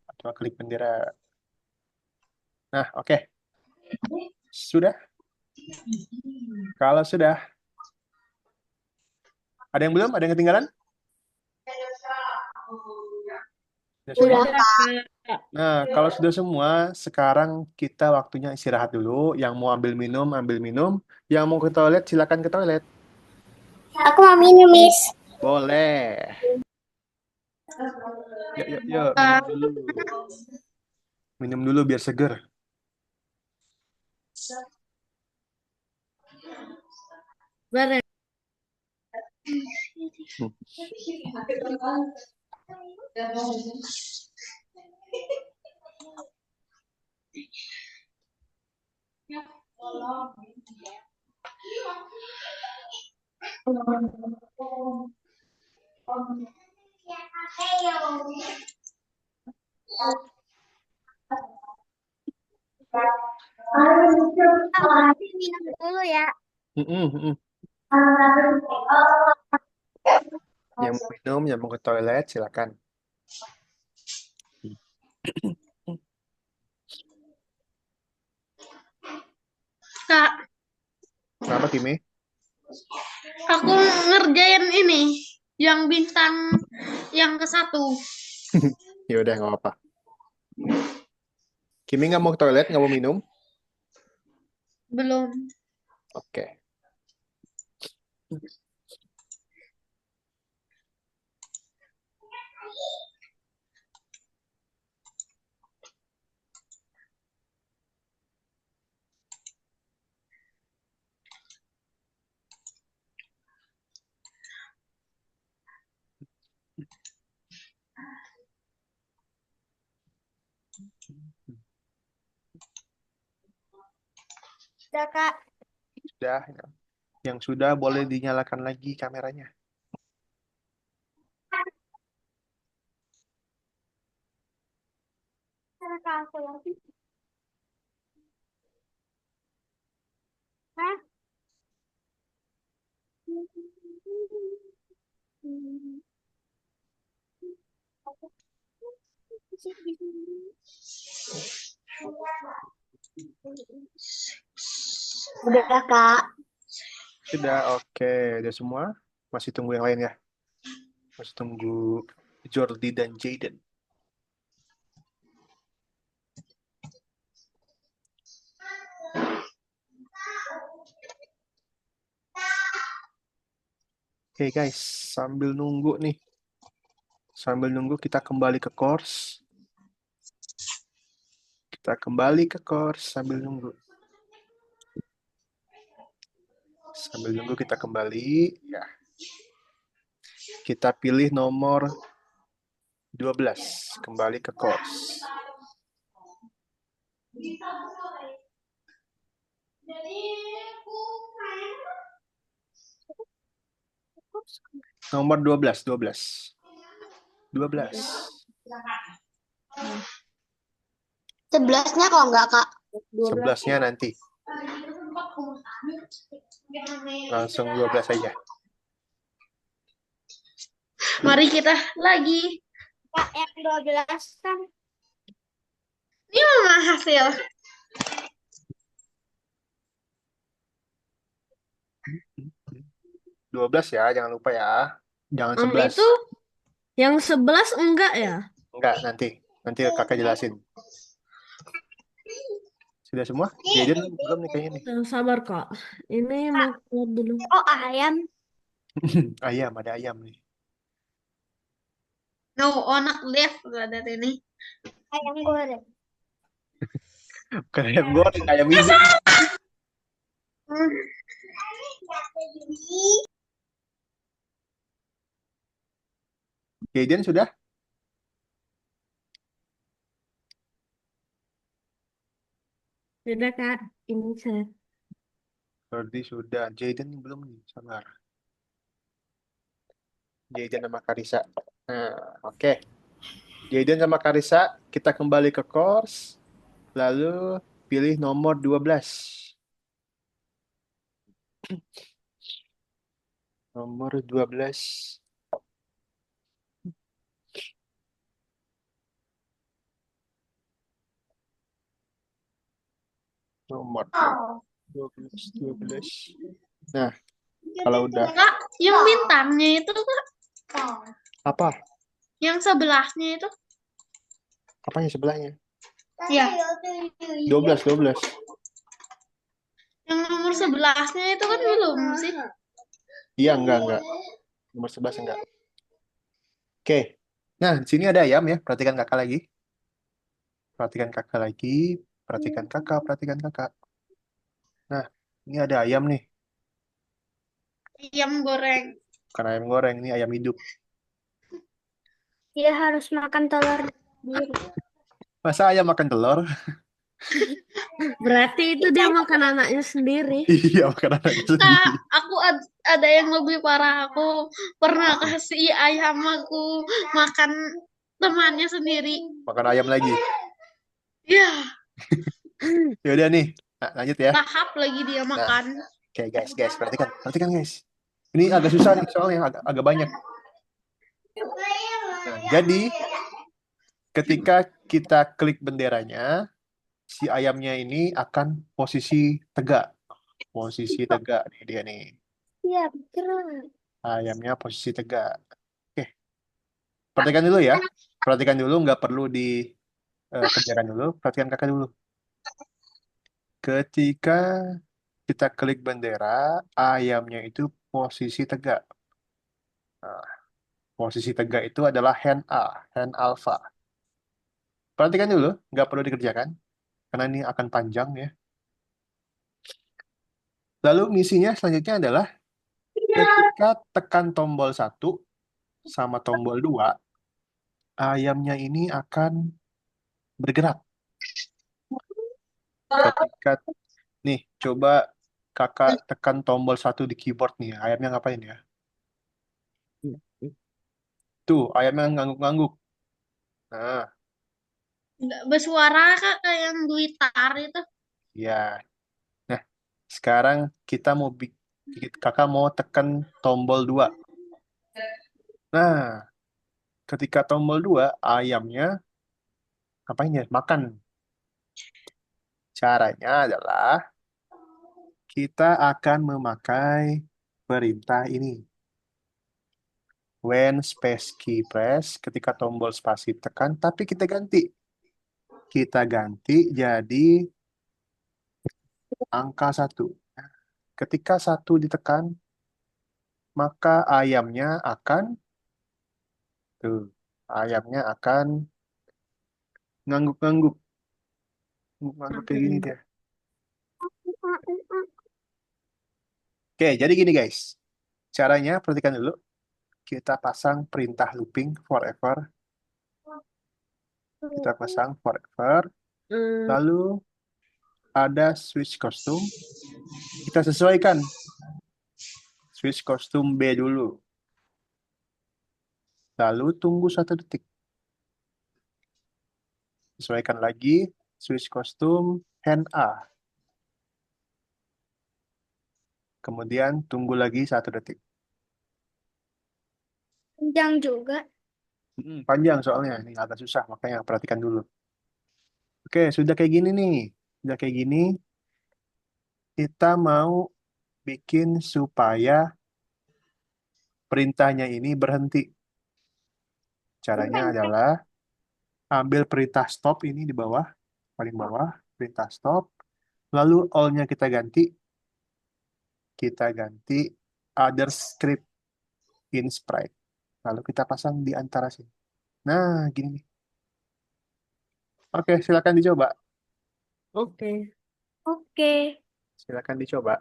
Atwa klik bendera. Nah, oke. Sudah? Kalau sudah, ada yang belum? Ada yang ketinggalan? Sudah semua? Udah. Nah, kalau sudah semua, sekarang kita waktunya istirahat dulu. Yang mau ambil minum, ambil minum. Yang mau ke toilet, silakan ke toilet. Aku mau minum, Miss. Boleh. Yuk, minum dulu. Minum dulu biar seger. Bareng. Hmm. Aku minum dulu ya. Yang mau minum, yang mau ke toilet, silakan. Kak, Kenapa, Kimi? aku ngerjain ini yang bintang yang ke-1. Ya udah, nggak apa-apa. Kimi nggak mau ke toilet, nggak mau minum? Belum. Oke. Udah, Kak. Sudah. Yang sudah boleh dinyalakan lagi kameranya. Cara Kak aku lagi. Hah? Udah, Kak. Sudah, oke. Udah semua? Masih tunggu yang lain ya? Masih tunggu Jordi dan Jaden. Oke guys, sambil nunggu nih. Sambil nunggu kita kembali ke course. Kita kembali ke course sambil nunggu. Sambil nunggu kita kembali. Ya. Kita pilih nomor 12. Kembali ke course. Nomor 12. 12. 11-nya kok enggak, Kak? 11-nya nanti. Langsung 12 aja. Mari kita lagi. Kak, yang 12 kan. Ini mana hasil? 12 ya, jangan lupa ya. Jangan 11. Itu yang 11 enggak ya? Enggak, nanti. Nanti kakak jelasin. Sudah semua? Jaden belum nih kayaknya nih. Sabar Kak. Ini mau keluar dulu. Oh, ayam. Ayam, ada ayam nih. No, onak left ada ini. Ayam goreng. Bukan ayam goreng, ayam hidup. Jaden sudah? Sudah Kak. Ini saya. Ferdi sudah. Jaden belum nih, sabar. Jaden sama Karisa. Nah, oke. Jaden sama Karisa, kita kembali ke course. Lalu pilih nomor 12. Nomor 12. Nomor 12, 12. Nah, kalau udah Kak, yang bintangnya itu Kak, apa? yang sebelahnya itu. Apanya sebelahnya? Ya, 12, 12. yang nomor 11-nya itu kan belum sih. Iya, enggak. Nomor 11 enggak. Oke. Nah, di sini ada ayam ya. Perhatikan kakak lagi. Perhatikan kakak lagi. Perhatikan kakak, perhatikan kakak. Nah, ini ada ayam nih. Ayam goreng. Bukan ayam goreng, ini ayam hidup. Dia harus makan telur sendiri. Masa ayam makan telur? Berarti itu dia makan anaknya sendiri. Iya, makan anaknya Kak, sendiri. aku ada yang lebih parah. Aku pernah kasih ayam aku makan temannya sendiri. Makan ayam lagi. Ya, Ya udah nih. Nah, lanjut ya. lahap lagi dia makan. Oke, guys, perhatikan. Perhatikan, guys. Ini agak susah nih soalnya agak banyak. Nah, jadi ketika kita klik benderanya, si ayamnya ini akan posisi tegak. Posisi tegak nih dia nih. Iya, keren. Ayamnya posisi tegak. Oke, perhatikan dulu ya. Perhatikan dulu, nggak perlu dikerjakan dulu. Perhatikan kakak dulu. Ketika kita klik bendera, ayamnya itu posisi tegak. Nah, posisi tegak itu adalah hand A, hand alpha. Perhatikan dulu, nggak perlu dikerjakan, karena ini akan panjang ya. Lalu misinya selanjutnya adalah ketika tekan tombol 1 sama tombol 2, ayamnya ini akan bergerak. Ketika, nih, coba kakak tekan tombol 1 di keyboard nih, ayamnya ngapain ya? Tuh, ayamnya ngangguk-ngangguk. Nah, Nggak bersuara Kak, kayak yang gitar itu. ya. Nah, sekarang kakak mau tekan tombol 2. Nah, ketika tombol 2, ayamnya ngapain ya? Makan. Caranya adalah kita akan memakai perintah ini. When space key press, ketika tombol spasi tekan, tapi kita ganti. Kita ganti jadi angka 1. Ketika 1 ditekan, maka ayamnya akan ngangguk-ngangguk. Ngangguk kayak gini dia. Oke, jadi gini guys. Caranya perhatikan dulu. Kita pasang perintah looping forever. Kita pasang forever. Lalu ada switch kostum. Kita sesuaikan. Switch kostum B dulu. Lalu tunggu 1 detik. Sesuaikan lagi. Switch kostum hand A. Kemudian tunggu lagi 1 detik. Panjang juga. Panjang soalnya. Ini agak susah. Makanya perhatikan dulu. Oke, sudah kayak gini nih. Sudah kayak gini. Kita mau bikin supaya perintahnya ini berhenti. Caranya adalah ambil perintah stop ini di bawah, paling bawah, perintah stop. Lalu all-nya kita ganti other script in sprite. Lalu kita pasang di antara sini. Nah, gini nih. Oke, silakan dicoba. Oke. Oke. Silakan dicoba.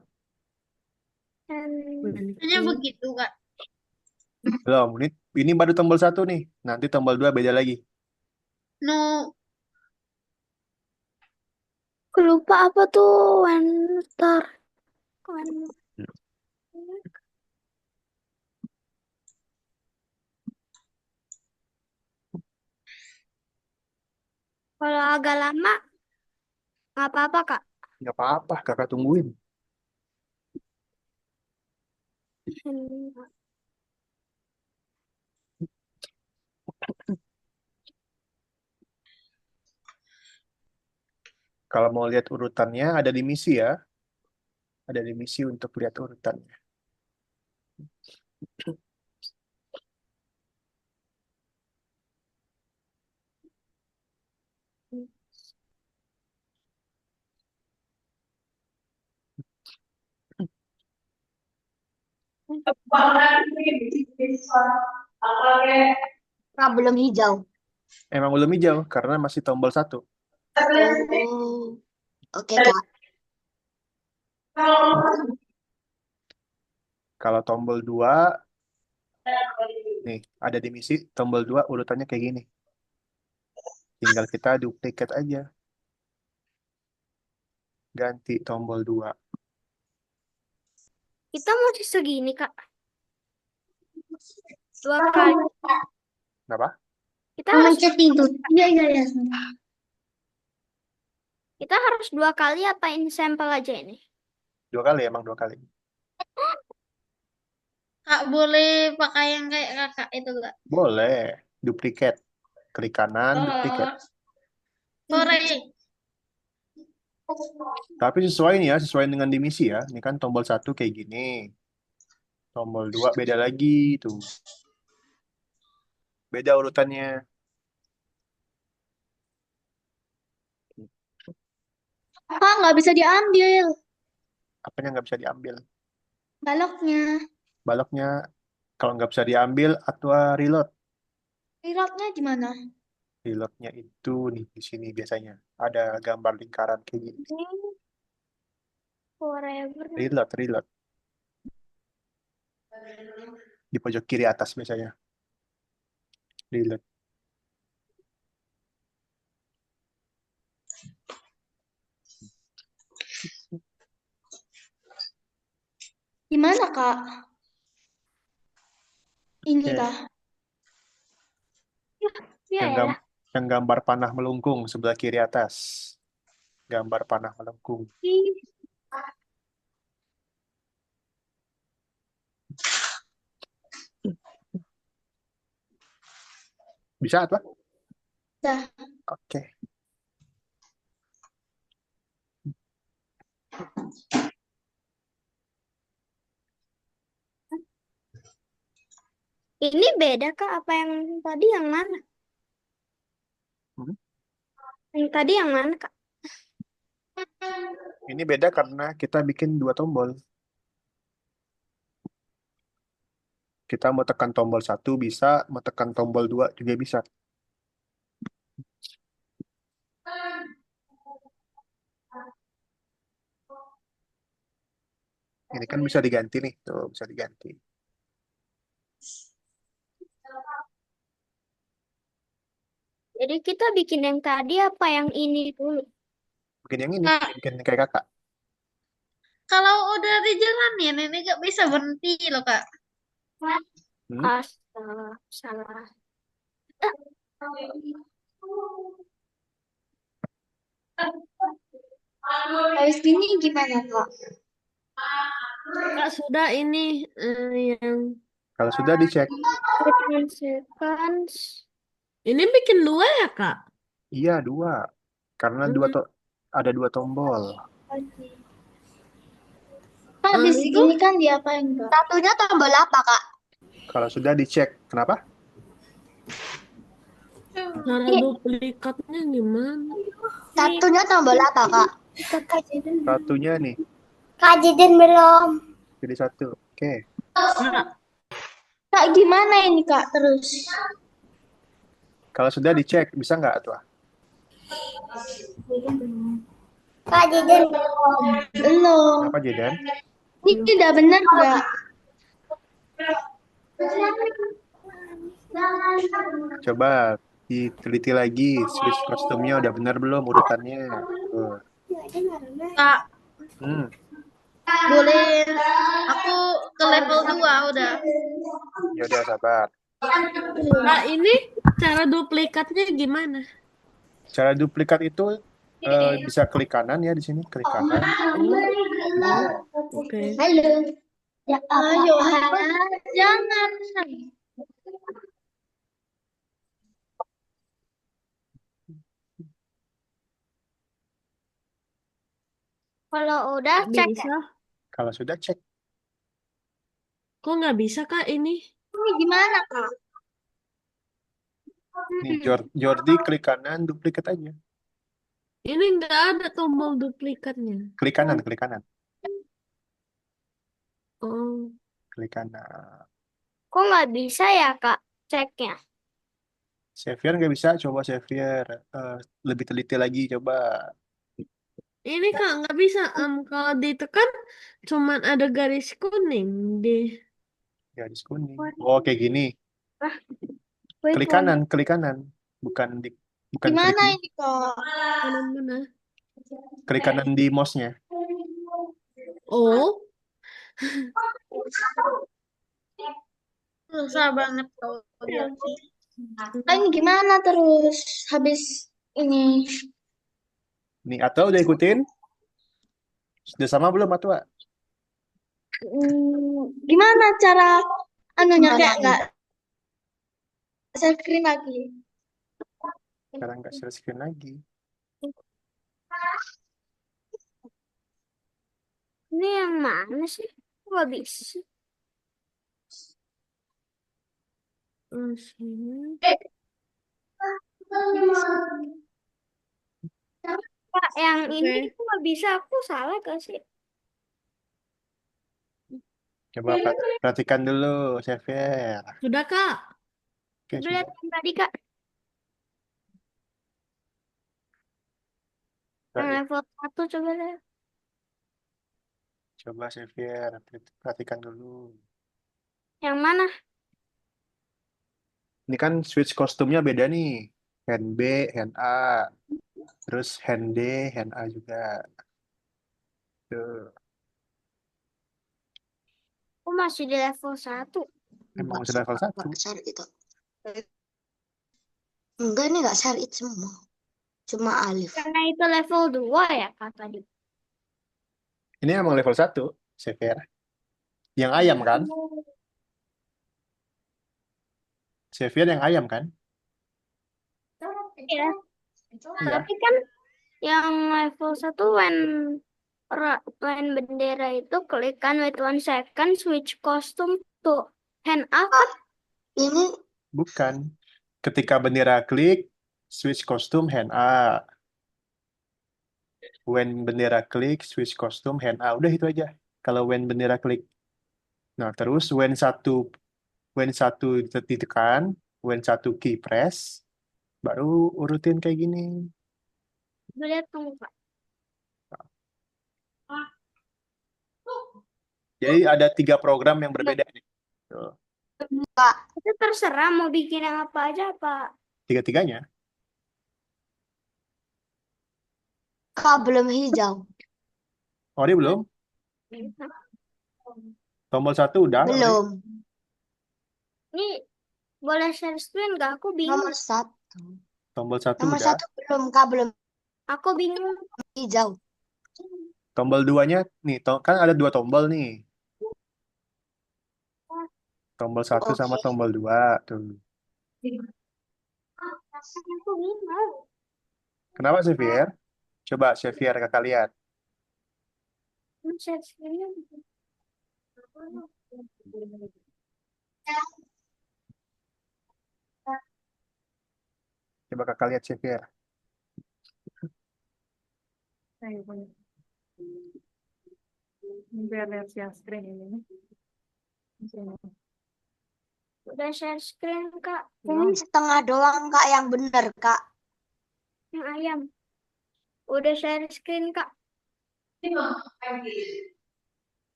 Hanya begitu, Kak. Belum, ini baru tombol 1 nih. Nanti tombol 2 beda lagi. No, Aku lupa apa tuh when start. When... Kalau agak lama, nggak apa-apa, Kak. Nggak apa-apa, kakak tungguin. Kalau mau lihat urutannya, ada di misi ya. Ada di misi untuk lihat urutannya. Belum hijau. Emang belum hijau, karena masih tombol 1. Oh, oke Kak. Kalau tombol 2, nih, ada di misi, tombol 2 urutannya kayak gini. Tinggal kita duplicate aja. Ganti tombol 2. Kita masih segini, Kak. 2 kali. Kenapa? Kita harus mencet itu. Iya, iya, iya. kita harus 2 kali apa ini sampel aja ini? 2 kali, emang 2 kali. Kak, boleh pakai yang kayak kakak itu, Kak? Boleh. Duplicate. Klik kanan, duplicate. Sore. Tapi sesuai nih ya, sesuai dengan di misi ya. Ini kan tombol 1 kayak gini. Tombol 2 beda lagi tuh. Beda urutannya. Kak, nggak bisa diambil Apanya nggak bisa diambil? baloknya. Baloknya kalau nggak bisa diambil, atau reload. Reloadnya di mana? Reloadnya itu nih di sini biasanya. Ada gambar lingkaran kayak gini. Forever. Reload. Di pojok kiri atas biasanya. Reload. Di mana, Kak? Ini Oke. kah? Ya Yang, ya. gam- yang gambar panah melengkung sebelah kiri atas. Gambar panah melengkung. Bisa apa? Dah. Oke. Ini beda, Kak, apa yang tadi yang mana? Hmm. Yang tadi yang mana, Kak? Ini beda karena kita bikin 2 tombol. Kita mau tekan tombol 1 bisa, mau tekan tombol 2 juga bisa. Ini kan bisa diganti nih, tuh bisa diganti. Jadi kita bikin yang tadi apa yang ini dulu? Bikin yang ini, Kak, bikin kayak kakak. kalau udah dijalanin, ini gak bisa berhenti loh, Kak. Hmm? Astaga, salah. Eh, Habis gini gimana, Kak? Kak, sudah ini yang Kalau sudah dicek, 15 seconds. ini bikin 2 ya, Kak? iya 2. Karena Hmm. ada 2 tombol. Kak, habis Itu gini kan diapain, Kak? Satunya tombol apa, Kak? Kalau sudah dicek, kenapa? cara duplikatnya gimana? Satunya tombol apa, Kak? Satunya nih, Kak Jiden belum. jadi 1. Oke. Kak, Kak, gimana ini, Kak? Terus. Kalau sudah dicek, bisa nggak tuh? Kak Jiden belum. Kenapa Jedan? Ini udah bener nggak? Coba diteliti lagi, switch kostumnya udah benar belum urutannya? Tuh. Kak, Hmm, boleh aku ke level 2 udah. ya udah sabar. Kak, ini cara duplikatnya gimana? Cara duplikat itu bisa klik kanan ya di sini, klik kanan. Oke. Halo. Ya, Ayo, jangan. Kalau udah Nggak cek bisa. Kalau sudah cek, Kok nggak bisa, Kak, ini? Ini gimana, Kak? nih Jordi klik kanan, duplikat aja. Ini nggak ada tombol duplikatnya. Klik kanan, klik kanan, Oh, klik kanan. kok nggak bisa ya Kak ceknya? Xavier nggak bisa, coba Xavier lebih teliti lagi, coba. ini Kak nggak bisa. Kalau ditekan cuman ada garis kuning di. Garis kuning. Oh, kayak gini. Wait, Klik kanan, bukan bukan klik Gimana ini, Kak? Mana-mana. klik kanan di mouse-nya. Oh, Susah banget kalau dia. Kak, ini gimana terus habis ini? Nih, atau udah ikutin? Sudah sama belum, atau? Gimana cara anunya kayak nggak share screen lagi? Sekarang nggak share screen lagi. ini yang mana sih? Kok nggak bisa? sini. Kak, yang ini Oke. kok nggak bisa? Aku salah gak sih? Coba perhatikan dulu, Xavier. Sudah, Kak. Oke, Udah lihat sudah. yang tadi Kak, yang level 1 coba lihat. Coba Xavier, perhatikan dulu. Yang mana? Ini kan switch kostumnya beda nih. Hand B, hand A. Terus hand D, hand A juga. Tuh. Aku masih di level 1. Emang masih level 1. Share itu. Enggak, ini nggak share it semua. Cuma Alif. Karena itu level 2 ya Kak tadi. Ini emang level 1, Xavier. Yang ayam kan? Xavier yang ayam kan? Iya. Iya. Tapi kan yang level 1 when bendera itu klik kan wait 1 second switch costume tuh hand up kan? Ini Bukan. Ketika bendera klik, switch kostum hand A. When bendera klik, switch kostum hand A. Udah itu aja. Kalau when bendera klik. Nah, terus when satu ditekan, when satu key press, baru urutin kayak gini. Lihat tunggu Kak. Jadi ada 3 program yang berbeda nih. Tuh, Itu terserah mau bikin yang apa aja, Pak. tiga-tiganya. Kak belum hijau. Oh, ini belum. Tombol 1 udah. Ori. Belum. Ini boleh share screen nggak? Aku bingung. Nomor 1. Tombol 1 Nomor udah. 1 belum, Kak belum Aku bingung. hijau. Tombol 2-nya nih, kan ada 2 tombol nih. Tombol 1 sama Oke. tombol 2 tuh. Aku bingung. Kenapa Xavier? Coba Xavier kakak lihat. Share screen. Coba kakak lihat Xavier. Ayo, boleh. Biar lihat share screen ini. Sini. Udah share screen, Kak. Ini setengah doang, Kak, yang bener, Kak. Yang ayam. Udah share screen, Kak.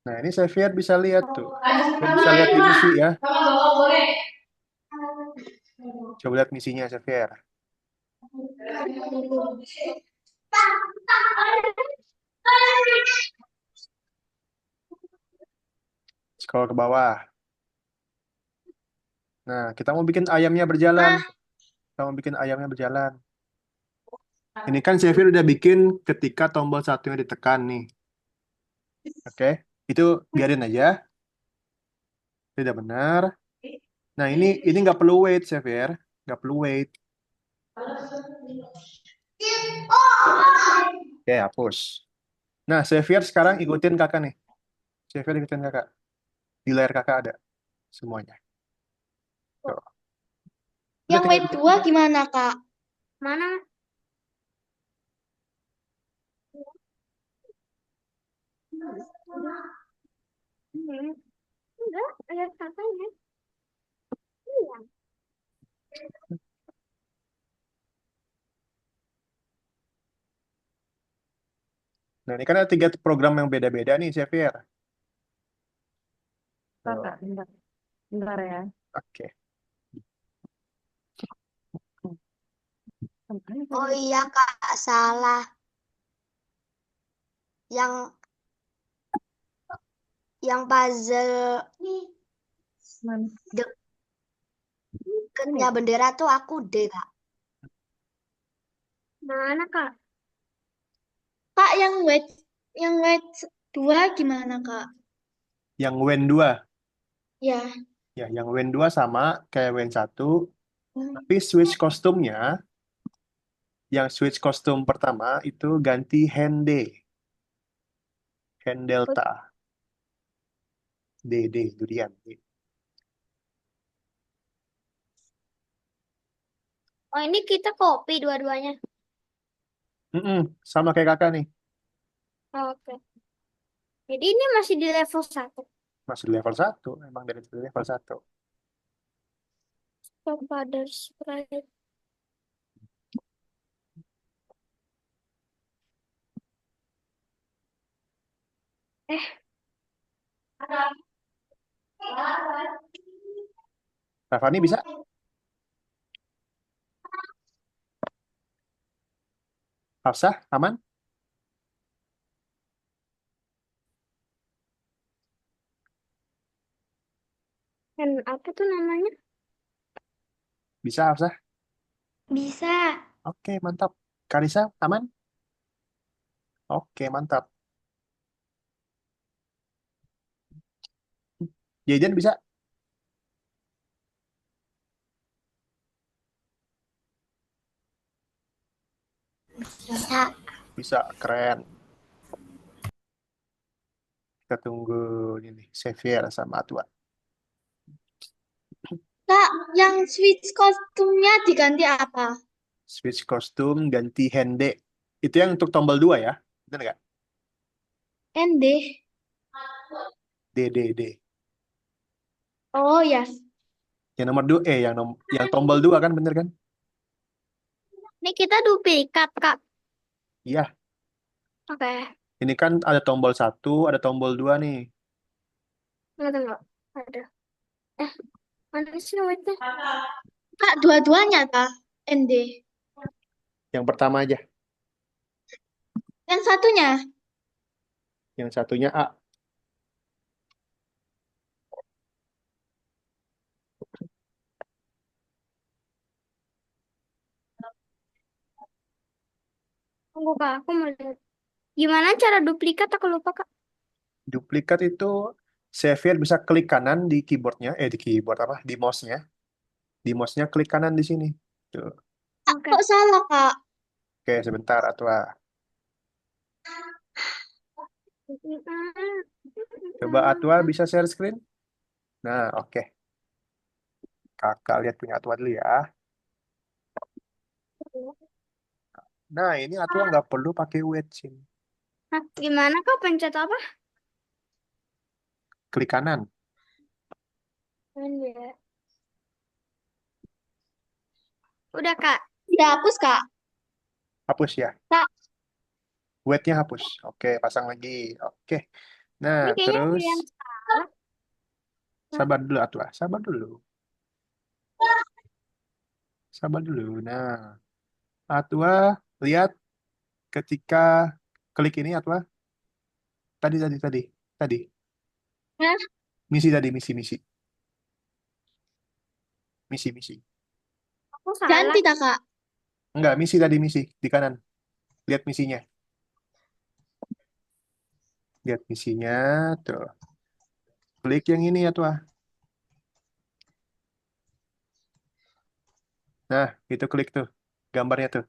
Nah, ini Xavier bisa lihat tuh. Xavier bisa lihat di misi ya. Coba lihat misinya Xavier. Scroll ke bawah. Nah, kita mau bikin ayamnya berjalan. Kita mau bikin ayamnya berjalan. Ini kan Xavier udah bikin ketika tombol 1-nya ditekan nih. Oke, itu biarin aja. Tidak benar. Nah, ini nggak perlu wait, Xavier. Nggak perlu wait. Oke, hapus. Nah, Xavier sekarang ikutin kakak nih. Xavier ikutin kakak. Di layar kakak ada semuanya. Tuh. Udah Yang tinggal weight 2 gimana, Kak? Mana? Enggak, ada kakaknya. Iya. Nah, ini kan ada 3 program yang beda-beda nih, Xavier. Tuh. Kak, bentar. Bentar ya. Oke. Oh iya, Kak, salah. Yang puzzle Mana? deketnya bendera tuh aku D, Kak. Mana, Kak? Kak, yang weight 2 gimana, Kak? Yang WEN 2. Ya. Ya, yang WEN 2 sama kayak WEN 1. Tapi switch kostumnya, yang switch kostum pertama itu ganti Hende. Hand Delta. D, durian. Oh, ini kita copy dua-duanya. Sama kayak kakak nih. Oke. Jadi ini masih di level 1. Masih di level 1. Emang dari level 1. Kepada sprite. Rafani bisa? Hafsah, aman? Dan apa tuh namanya? Bisa, Hafsah? Bisa. Oke, mantap. Karisa, aman? Oke, mantap. Jajan bisa? Bisa. Bisa, keren. Kita tunggu ini, Xavier sama Atwa. Kak, yang switch kostumnya diganti apa? Switch kostum, ganti Hende. Itu yang untuk tombol 2 ya? Benar nggak? ND. D. Oh ya. Yang nomor 2, yang tombol 2 kan, bener kan? Ini kita duplikat, Kak. Iya, Oke. Ini kan ada tombol 1, ada tombol 2 nih. Tunggu. Ada. Mana sih wetnya? Kak, dua-duanya ta? ND. Yang pertama aja. Yang satunya. Yang satunya A. Tunggu Kak, aku mau lihat. Gimana cara duplikat? Aku lupa Kak. Duplikat itu Xavier bisa klik kanan di keyboardnya, di keyboard apa? Di mouse-nya. Di mouse-nya klik kanan di sini. Tuh. Oke. Kok salah, Kak? Oke, sebentar, Atwa. Coba Atwa bisa share screen? Nah, oke. Kakak lihat punya Atwa dulu ya. Nah, ini Atwa nggak perlu pakai wait sim. Hah, gimana Kak pencet apa? Klik kanan. Udah Kak. Dihapus, Kak. Hapus ya. Kak. Wait-nya hapus. Oke, pasang lagi. Oke. Nah, Ini kayaknya ada terus yang salah. sabar dulu Atwa. Sabar dulu. Sabar dulu. Nah, Atwa lihat ketika klik ini Atwa. Tadi. Hah? Misi tadi, misi. Misi. Aku salah. Ganti, tak, Kak? Enggak, misi di kanan. Lihat misinya. Lihat misinya tuh. Klik yang ini Atwa. Nah, itu klik tuh. Gambarnya tuh.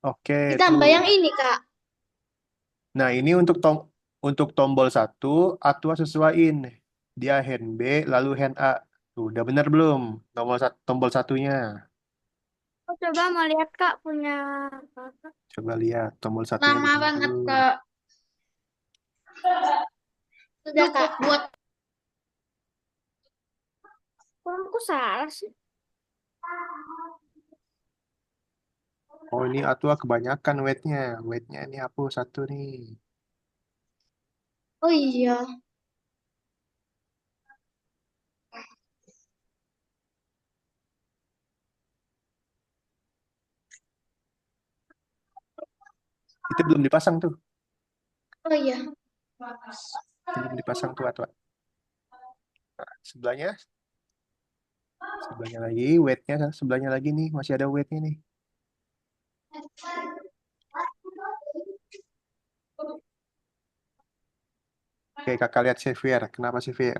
Oke, Ditambah tuh. yang ini, Kak. Nah, ini untuk tombol 1, Atwa sesuaiin. Dia hand B, lalu hand A. Tuh, udah benar belum? Tombol satunya. Aku coba mau lihat Kak punya Kakak. Coba lihat tombol satunya di Lama mana banget, dulu. Kak. Sudah, Kak. Buat Kok aku salah sih? Oh, ini Atwa kebanyakan weight-nya. Weight-nya ini hapus satu nih. Oh iya. Itu belum dipasang tuh. Oh iya. Belum dipasang tuh Atwa. Nah, sebelahnya lagi, weight-nya sebelahnya lagi nih. Masih ada weight-nya nih. Oke, kakak lihat Xavier. Kenapa Xavier?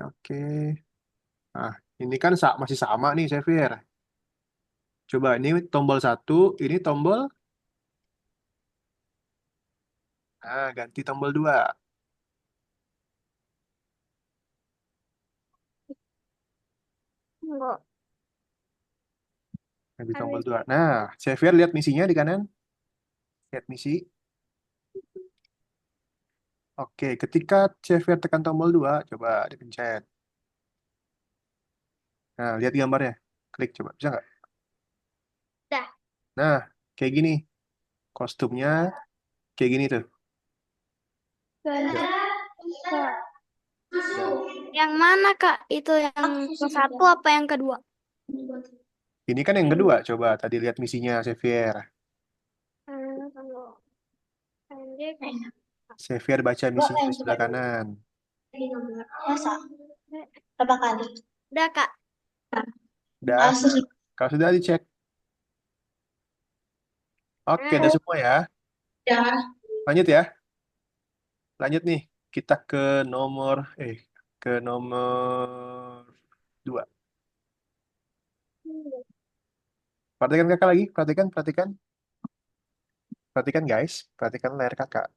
Oke. Nah, ini kan masih sama nih Xavier. Coba ini tombol 1, ini tombol. Nah, ganti tombol 2. Enggak. Ganti tombol 2. Nah, Xavier lihat misinya di kanan. Lihat misi. Oke, ketika Xavier tekan tombol 2, coba dipencet. Nah, lihat gambarnya. Klik coba. Bisa nggak? Dah. Nah, kayak gini. Kostumnya kayak gini tuh. Ganti. Ya. Kak. Yang mana Kak? Itu yang satu apa yang kedua? Ini kan yang kedua. Coba tadi lihat misinya Xavier. Kalau pendek. Xavier baca misinya di sebelah kanan. Masa? Berapa kali? Udah Kak. Udah. Kalau sudah dicek. Oke, udah semua ya. Ya. Lanjut ya. Lanjut nih. Kita ke nomor 2. Perhatikan kakak lagi. Perhatikan. Perhatikan guys. Perhatikan layar kakak.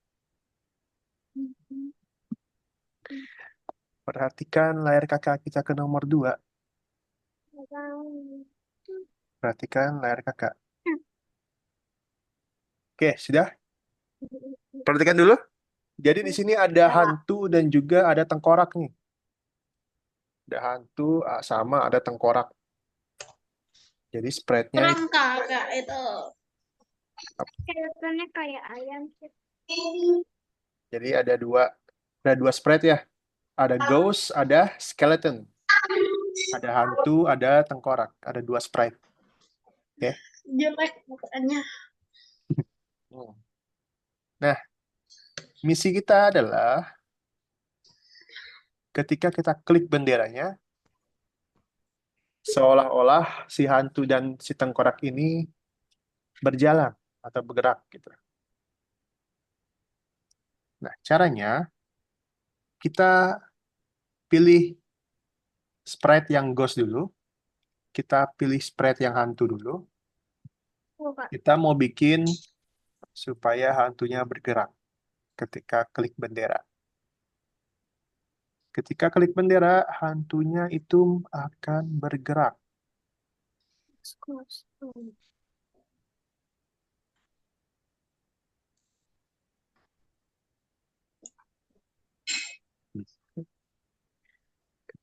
Perhatikan layar kakak kita ke nomor 2. Perhatikan layar kakak. Oke, sudah? Perhatikan dulu. Jadi di sini ada hantu dan juga ada tengkorak nih. Ada hantu sama ada tengkorak. Jadi sprite-nya Kurang, Kak, itu. Kelihatannya kayak ayam sih. Jadi ada dua sprite ya. Ada ghost, ada skeleton. Ada hantu, ada tengkorak. Ada 2 sprite. Oke. Jelek mukanya. Hmm. Nah, misi kita adalah ketika kita klik benderanya, seolah-olah si hantu dan si tengkorak ini berjalan atau bergerak gitu. Nah, caranya kita pilih sprite yang ghost dulu, kita pilih sprite yang hantu dulu. Bukan. Kita mau bikin supaya hantunya bergerak ketika klik bendera. Ketika klik bendera, hantunya itu akan bergerak. Kostum.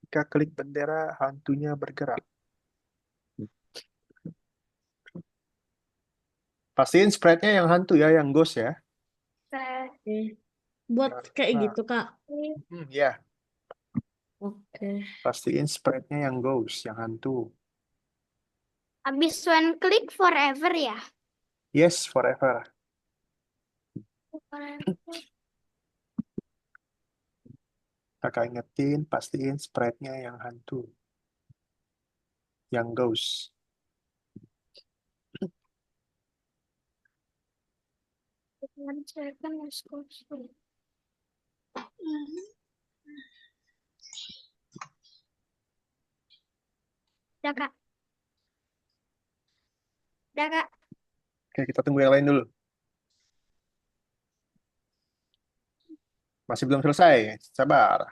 Ketika klik bendera, hantunya bergerak. Pastiin sprite-nya yang hantu ya, yang ghost ya. Oke. Buat kayak Nah, gitu, Kak. ya, Oke. pastiin sprite-nya yang ghost, yang hantu. Habis when click forever ya. Yes, forever. Kakak ingetin, pastiin sprite-nya yang hantu. Yang ghost. One second, let's go. Udah kak. Udah kak. Oke, kita tunggu yang lain dulu. Masih belum selesai, sabar.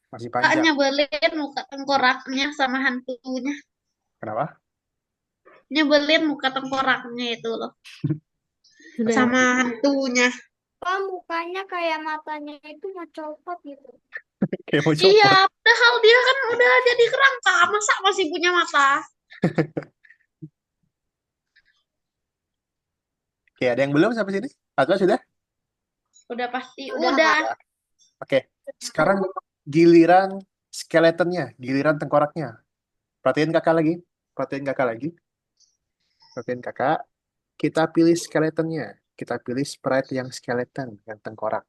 Masih Kak panjang. nyebelin muka tengkoraknya sama hantunya. Kenapa? Nyebelin muka tengkoraknya itu loh. Sudah. Sama hantunya. Kok mukanya kayak matanya itu mau copot gitu. Kayak mau Iya, copot. padahal dia kan udah jadi kerangka. Masa masih punya mata? Oke, ada yang belum sampai sini? Atau sudah? Udah pasti. Udah, Udah. Kak. Oke, sekarang giliran skeletonnya, giliran tengkoraknya. Perhatiin kakak lagi. Perhatiin kakak lagi. Perhatiin kakak. Kita pilih skeletonnya. Kita pilih sprite yang skeleton, yang tengkorak.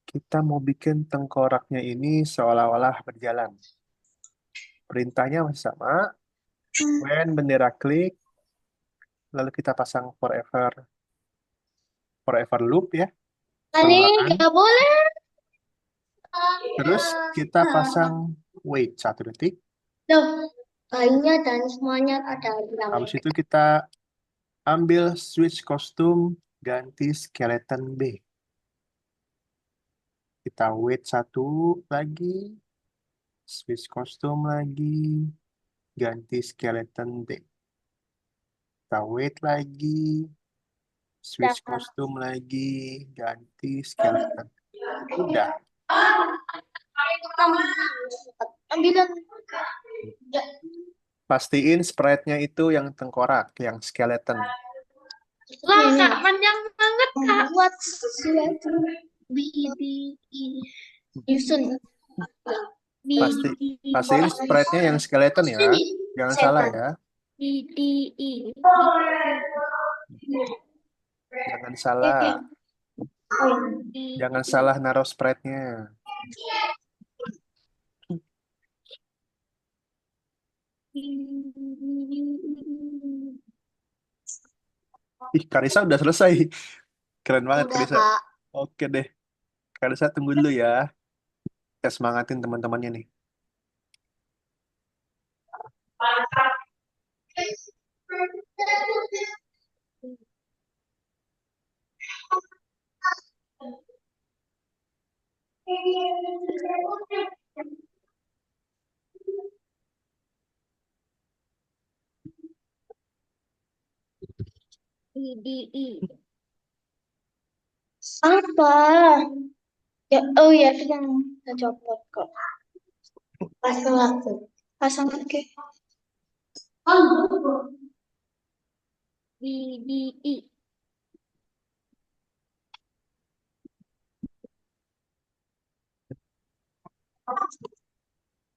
Kita mau bikin tengkoraknya ini seolah-olah berjalan. Perintahnya masih sama. When bendera klik, lalu kita pasang forever loop ya. Pengulangan. Nggak boleh. Terus kita pasang wait 1 detik. Loh, kayunya dan semuanya ada yang Habis itu kita ambil switch kostum, ganti skeleton B. Kita wait 1 lagi, switch kostum lagi, ganti skeleton B. Kita wait lagi, switch kostum lagi, ganti skeleton. Udah. ambilan. Pastiin sprite-nya itu yang tengkorak, yang skeleton. Lah, Kak, panjang banget, Kak. Buat sesuatu. Yusun. Pastiin sprite-nya yang skeleton ya. Jangan salah ya. Jangan salah. Jangan salah naruh sprite-nya. Ih, Karisa udah selesai. Keren banget, Udah, Karisa. Kak. Oke deh. Karisa tunggu dulu ya. Kita semangatin teman-temannya nih. Apa? Ya, oh ya, itu yang saya copot kok. Pasang lagi. Pasang lagi. BDE.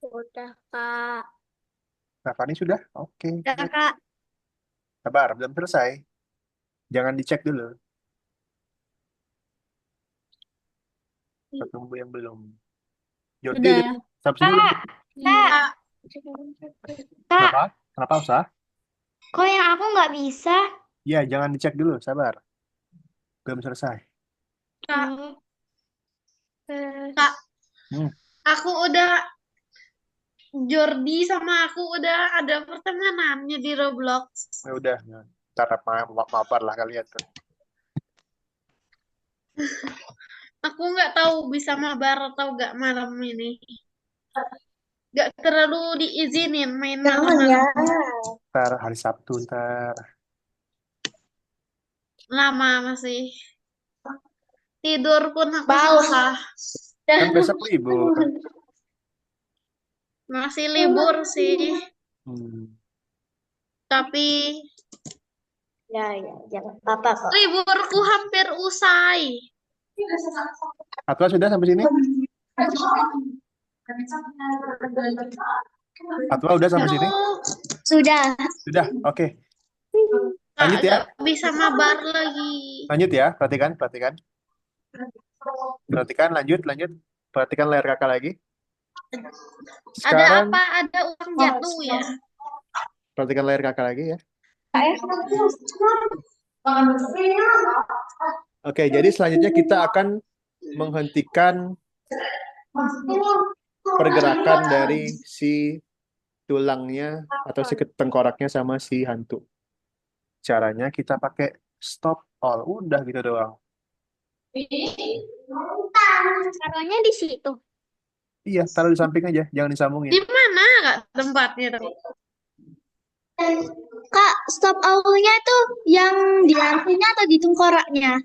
Udah, Kak. Nah, Fani sudah? Oke. Udah, Kak. Sabar, belum selesai. Jangan dicek dulu. Kita tunggu yang belum. Jordi Udah. udah sampai sini belum? Kak, Kenapa? Kenapa usah? kok yang aku nggak bisa? Ya, jangan dicek dulu, sabar. Belum selesai. Kak, Hmm. Kak, Hmm. aku udah Jordi sama aku udah ada pertemanannya di Roblox. Ya udah, ntar mabar lah kalian tuh. Aku nggak tahu bisa mabar atau nggak malam ini. Nggak terlalu diizinin main Jangan ya. malam-malam. Ntar hari Sabtu ntar. Lama masih. Tidur pun aku Bau. susah. Kan besok libur. Masih libur sih. Hmm. Tapi Ya, jangan apa-apa kok. liburku hampir usai. Atwa sudah sampai sini? Atwa udah sampai sini? Aduh, Sudah. Sudah, oke. nggak Lanjut ya. bisa mabar lagi. Lanjut ya, perhatikan. Perhatikan, lanjut. Perhatikan layar kakak lagi. Ada Sekarang, apa? Ada uang jatuh ya? perhatikan layar kakak lagi ya. Oke, jadi selanjutnya kita akan menghentikan pergerakan dari si tulangnya atau si tengkoraknya sama si hantu. Caranya kita pakai stop all. Udah gitu doang. Taruhnya di situ. Iya, taruh di samping aja, jangan disambungin. Di mana Kak tempatnya tuh? Kak, stop awalnya tuh yang di lantai atau di tengkoraknya?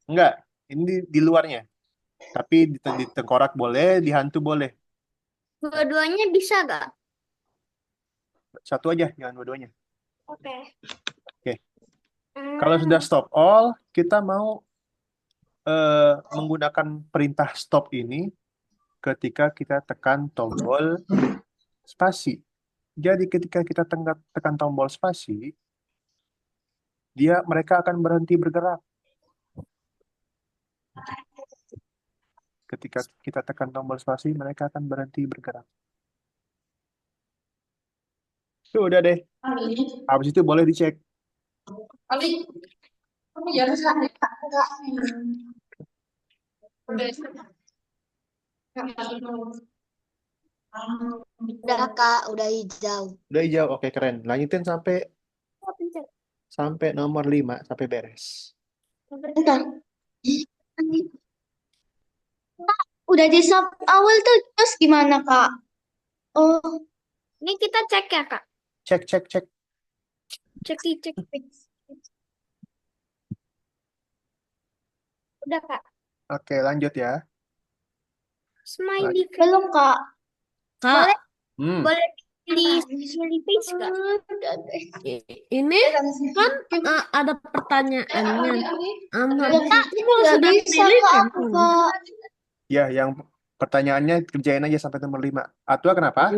Enggak, ini di luarnya. Tapi di tengkorak boleh, di hantu boleh. Dua-duanya bisa gak? Satu aja, jangan dua-duanya. Oke. Oke. Kalau sudah stop all, kita mau menggunakan perintah stop ini ketika kita tekan tombol spasi. Jadi ketika kita tekan tombol spasi, mereka akan berhenti bergerak. Ketika kita tekan tombol spasi, mereka akan berhenti bergerak. Udah deh. Habis itu boleh dicek. Udah Kak, udah hijau. Udah hijau, oke keren. Lanjutin sampai Oh, pencet. nomor 5 sampai beres. Bentar. Kak, udah di stop awal tuh terus gimana Kak? Oh, Ini kita cek ya, Kak. Cek. Cek. Udah, Kak. Oke, lanjut ya. Smiley face. belum Kak. Kak, Boleh pilih smiley face gak? ini kan ada pertanyaannya. Habis Kak, itu kalau nggak sudah bisa pilih Kak kan? aku Kak. Ya, yang pertanyaannya kerjain aja sampai nomor 5. Atwa kenapa?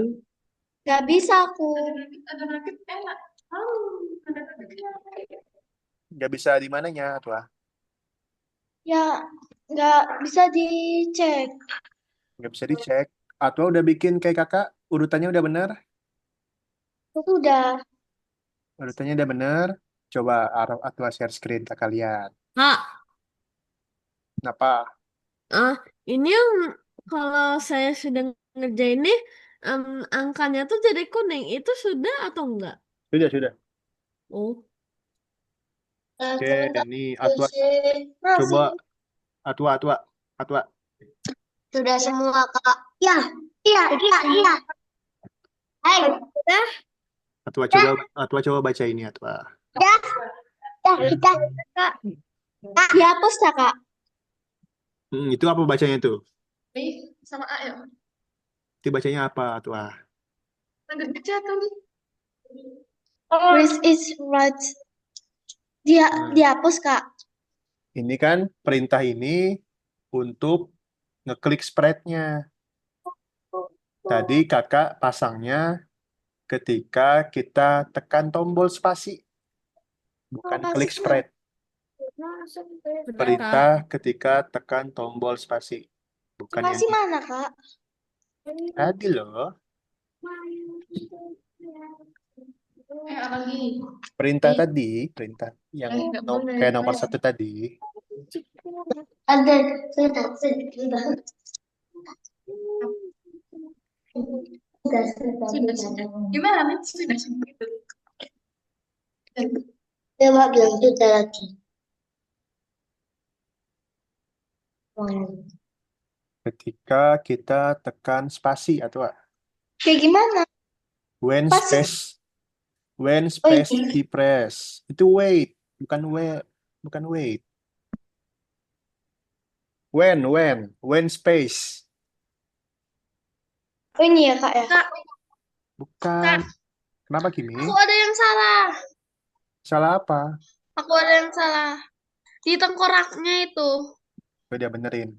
Nggak bisa aku. Nggak bisa di mananya, Atwa? Ya, nggak bisa dicek. Nggak bisa dicek. Atwa udah bikin kayak kakak, urutannya udah bener? Udah. Urutannya udah bener. Coba Atwa share screen ke kalian. Kak, Kenapa? ini yang kalau saya sudah ngerjain ini, angkanya tuh jadi kuning. Itu sudah atau enggak? Sudah. Oh, Oke, ini Atwa. Coba Atwa. Sudah semua Kak. Iya. Hai. Atwa coba baca ini, Atwa. Kita. Kak, dihapus tak Kak? Itu apa bacanya tuh? Sama A ya. Itu bacanya apa, Atwa? Ada jatuh nih. This is right. Dihapus Kak. Ini kan perintah ini untuk ngeklik sprite-nya. Tadi kakak pasangnya ketika kita tekan tombol spasi, bukan klik sprite. Udah, Kak. Perintah ketika tekan tombol spasi, bukan yang Masih mana, Kak? tadi loh. Perintah tadi, perintah yang kayak nomor 1 tadi. Ada, sudah. Sudah. Gimana nih? Sudah. Coba bilang sudah lagi. Ketika kita tekan spasi atau Kayak gimana? when Spasi. space when Oh, space iya. key press. Itu wait, bukan wait. When space. Oh, ini ya, Kak ya? Kak, Bukan. Kenapa Kimi? aku ada yang salah. Salah apa? Aku ada yang salah. Di tengkoraknya itu. Udah benerin.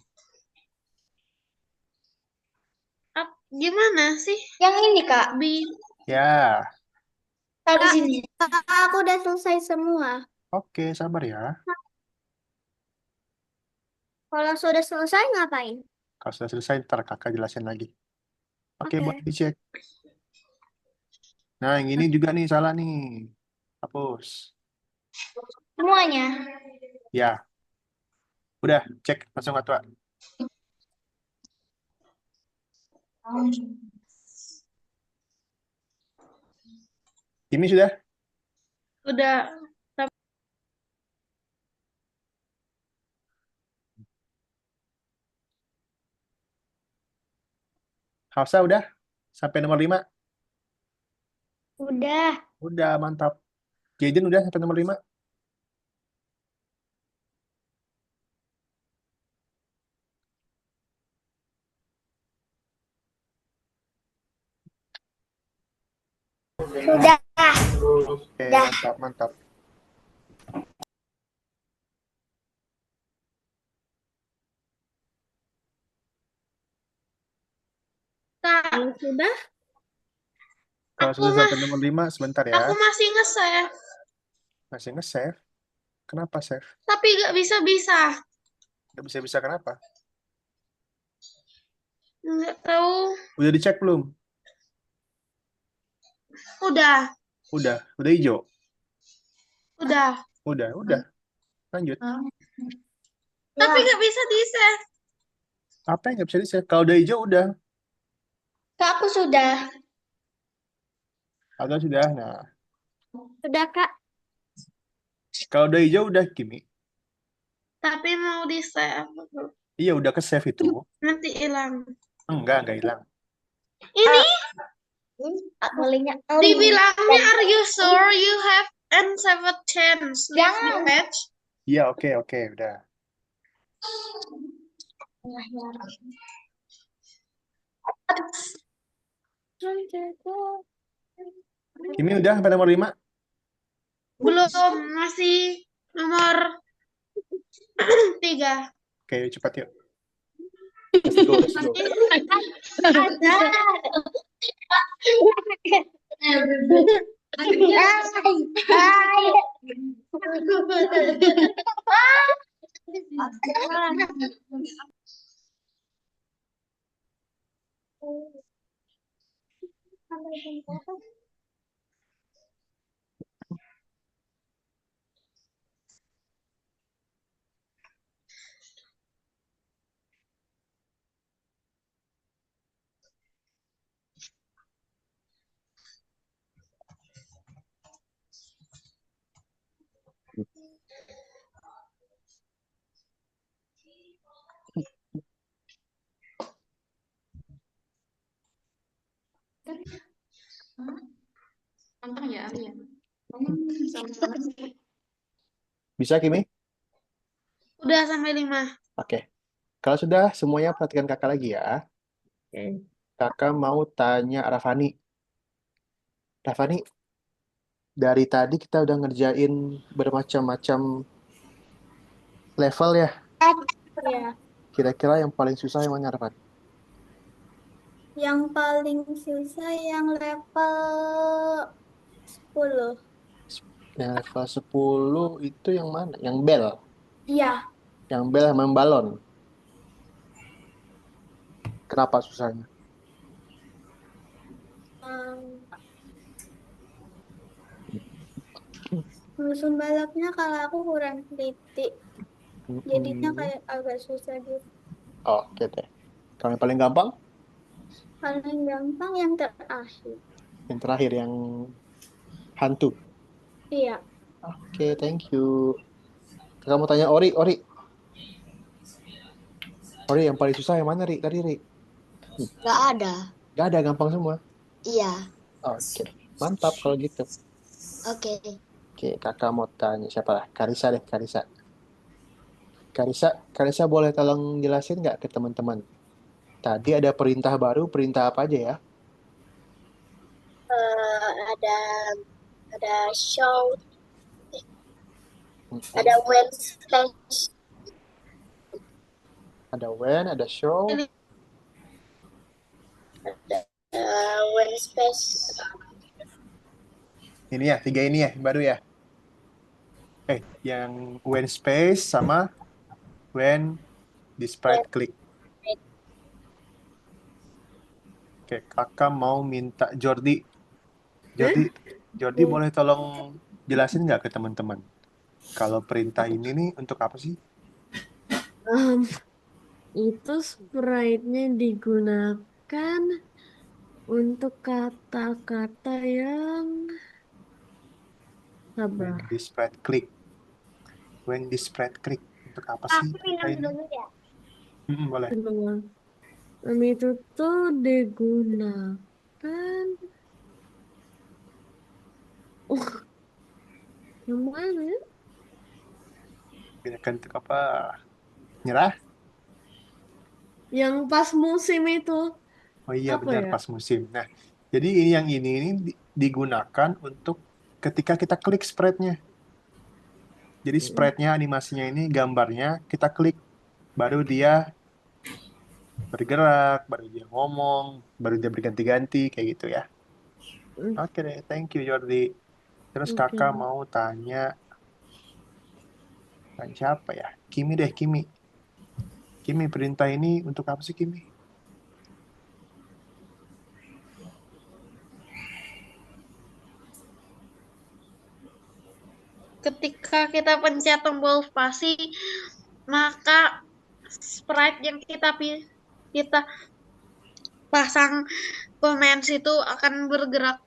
Gimana sih? Yang ini, Kak. Ya, Taruh sini. Aku udah selesai semua. oke, sabar ya. Kalau sudah selesai ngapain? Kalau sudah selesai, ntar kakak jelasin lagi. Oke, Oke. boleh dicek. Nah, yang ini juga nih salah nih. Hapus. Semuanya. Ya. Udah, cek langsung Atwa. Ini sudah? Udah. Hafsa udah? Sampai nomor 5? Udah. Udah, mantap. Jaden udah sampai nomor 5? Sudah. Oke, Dah. mantap. Kak, Kalau sudah, Kalau aku sudah mah, sampai nomor 5, sebentar aku ya. masih nge-save. Masih nge-save. Kenapa save? Tapi gak bisa-bisa. Nggak bisa-bisa kenapa? Nggak tahu. Udah dicek belum? Udah. Udah hijau? Udah. Udah. Lanjut. Tapi gak bisa di-save. Apa yang nggak bisa di-save? Kalau udah hijau, udah. Kak, aku sudah. Atau sudah. Nah, Sudah, Kak. kalau udah hijau, udah Kimi. Tapi mau di-save. Iya, udah ke-save itu. Nanti hilang. Enggak hilang. Ini Kalinya. dibilangnya, are you sure you have N7 chance? Leave the Jangan. page. Iya, oke, udah. Kimi udah sampai nomor 5? Belum, masih nomor 3. Oke, yuk, cepat yuk. Let's go. Bisa, Kimi? Udah sampai 5. Oke. Kalau sudah, semuanya perhatikan kakak lagi ya. Kakak mau tanya Rafani. Rafani, dari tadi kita udah ngerjain bermacam-macam level ya. Ya. Kira-kira yang paling susah yang mana, Arfan? Yang paling susah yang level 10. Yang level 10 itu yang mana? Yang bel. Iya. Yang bel sama yang balon. Kenapa susahnya? em, Musim balapnya kalau aku kurang teliti. Jadinya Mm-mm. kayak agak susah gitu. Oke deh. Kalau yang paling gampang? Paling gampang yang terakhir. Yang terakhir, yang hantu. Iya. Oke, thank you. Kamu tanya Ori, Ori. Ori, yang paling susah yang mana, Ri? Tadi, Ri. Gak ada. Gak ada, gampang semua. Iya. Oke, mantap kalau gitu. Oke. Oke, kakak mau tanya siapa lah? Karisa deh, Karisa. Karisa, Karisa boleh tolong jelasin nggak ke teman-teman? Tadi ada perintah baru, perintah apa aja ya? Ada show, Mm-mm. ada Wednesday, Ada when, ada show, Wednesday. ini ya, tiga ini ya, baru ya. Yang when space sama when di sprite click. Oke, kakak mau minta Jordi. Jordi, Jordi boleh tolong jelasin nggak ke teman-teman? Kalau perintah ini nih untuk apa sih? Em, itu sprite-nya digunakan untuk kata-kata yang When sabar. di sprite click. When di sprite click. Untuk apa sih Aku perintah minum ini? dulu ya. Boleh. Benar. Itu tuh digunakan. Oh, yang mana ya? Gunakan untuk apa? Nyerah? Yang pas musim itu Oh iya apa benar ya? pas musim. Nah, jadi ini yang ini digunakan untuk ketika kita klik sprite-nya. Jadi sprite-nya, animasinya ini gambarnya kita klik baru dia bergerak, baru dia ngomong, baru dia berganti-ganti kayak gitu ya. Mm, Oke deh, thank you Jordi. Terus Oke. kakak mau tanya siapa ya? Kimi deh, Kimi. Kimi, perintah ini untuk apa sih Kimi? Ketika kita pencet tombol spasi, maka sprite yang kita pasang comments itu akan bergerak.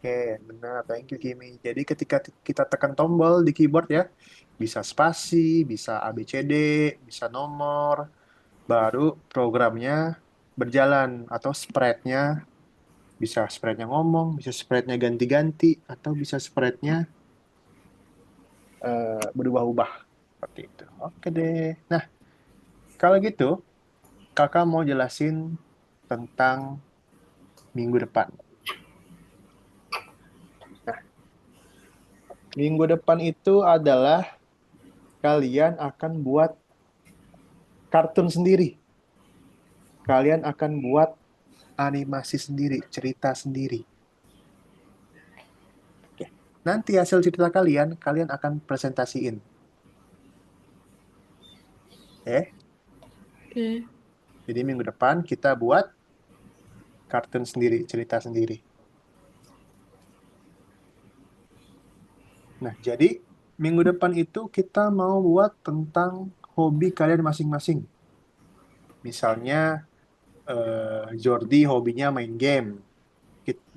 Oke, benar. Thank you, Kimi. Jadi ketika kita tekan tombol di keyboard ya, bisa spasi, bisa ABCD, bisa nomor, baru programnya berjalan atau sprite-nya bisa sprite-nya ngomong, bisa sprite-nya ganti-ganti, atau bisa sprite-nya berubah-ubah. Seperti itu. Oke deh. Nah, kalau gitu, kakak mau jelasin tentang minggu depan. Nah, minggu depan itu adalah kalian akan buat kartun sendiri. Kalian akan buat animasi sendiri, cerita sendiri. Oke. Nanti hasil cerita kalian akan presentasiin. Eh, Oke. jadi minggu depan kita buat kartun sendiri, cerita sendiri. Nah, jadi minggu depan itu kita mau buat tentang hobi kalian masing-masing. Misalnya, Jordi hobinya main game.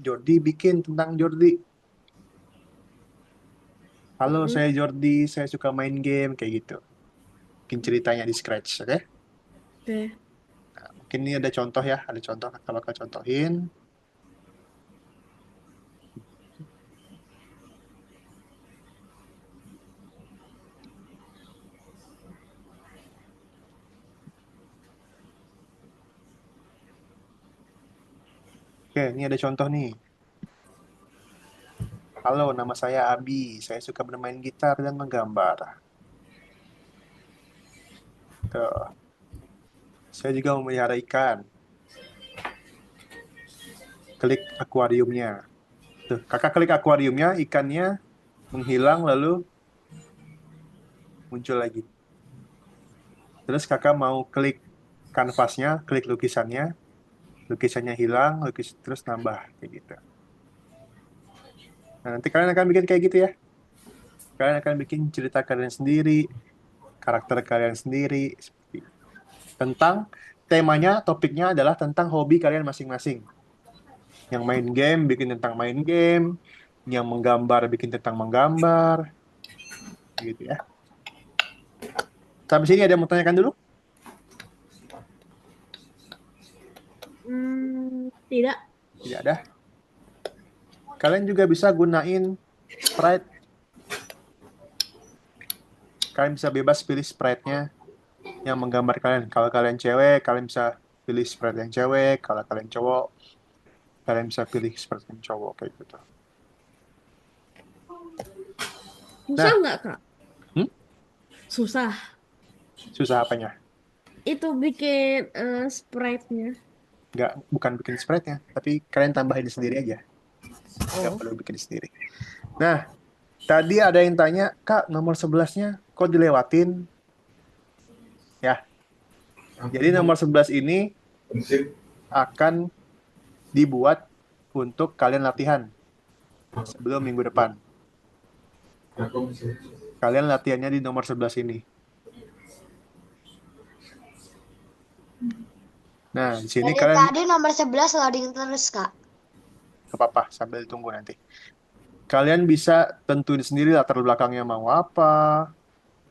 Jordi bikin tentang Jordi. Halo, Mm, saya Jordi, saya suka main game, kayak gitu. Bikin ceritanya di Scratch, oke? Oke. Mungkin ini ada contoh ya, ada contoh kakak bakal contohin. Oke, ini ada contoh nih. Halo, nama saya Abi. Saya suka bermain gitar dan menggambar. Tuh. Saya juga memelihara ikan. Klik akuariumnya. Tuh, kakak klik akuariumnya, ikannya menghilang lalu muncul lagi. Terus kakak mau klik kanvasnya, klik lukisannya, lukisannya hilang, terus nambah kayak gitu. Nah, nanti kalian akan bikin kayak gitu ya. Kalian akan bikin cerita kalian sendiri, karakter kalian sendiri, seperti itu. Tentang temanya, topiknya adalah tentang hobi kalian masing-masing. Yang main game bikin tentang main game, yang menggambar bikin tentang menggambar, gitu ya. Sampai sini ada yang mau tanyakan dulu? Tidak. Tidak ada. Kalian juga bisa gunain sprite. Kalian bisa bebas pilih sprite-nya yang menggambar kalian. Kalau kalian cewek, kalian bisa pilih sprite yang cewek. Kalau kalian cowok, kalian bisa pilih sprite yang cowok kayak gitu. Susah Nah. nggak, Kak? Susah. Susah apanya? Itu bikin sprite-nya. Bukan bikin sprite-nya, tapi kalian tambahin sendiri aja. Nggak perlu bikin sendiri. Nah, tadi ada yang tanya, Kak, nomor 11-nya kok dilewatin? Ya. Jadi nomor 11 ini akan dibuat untuk kalian latihan sebelum minggu depan. Kalian latihannya di nomor 11 ini. Nah, di sini Dari kalian tadi nomor 11 loading terus, Kak. nggak apa-apa sambil tunggu nanti. Kalian bisa tentuin sendiri latar belakangnya mau apa,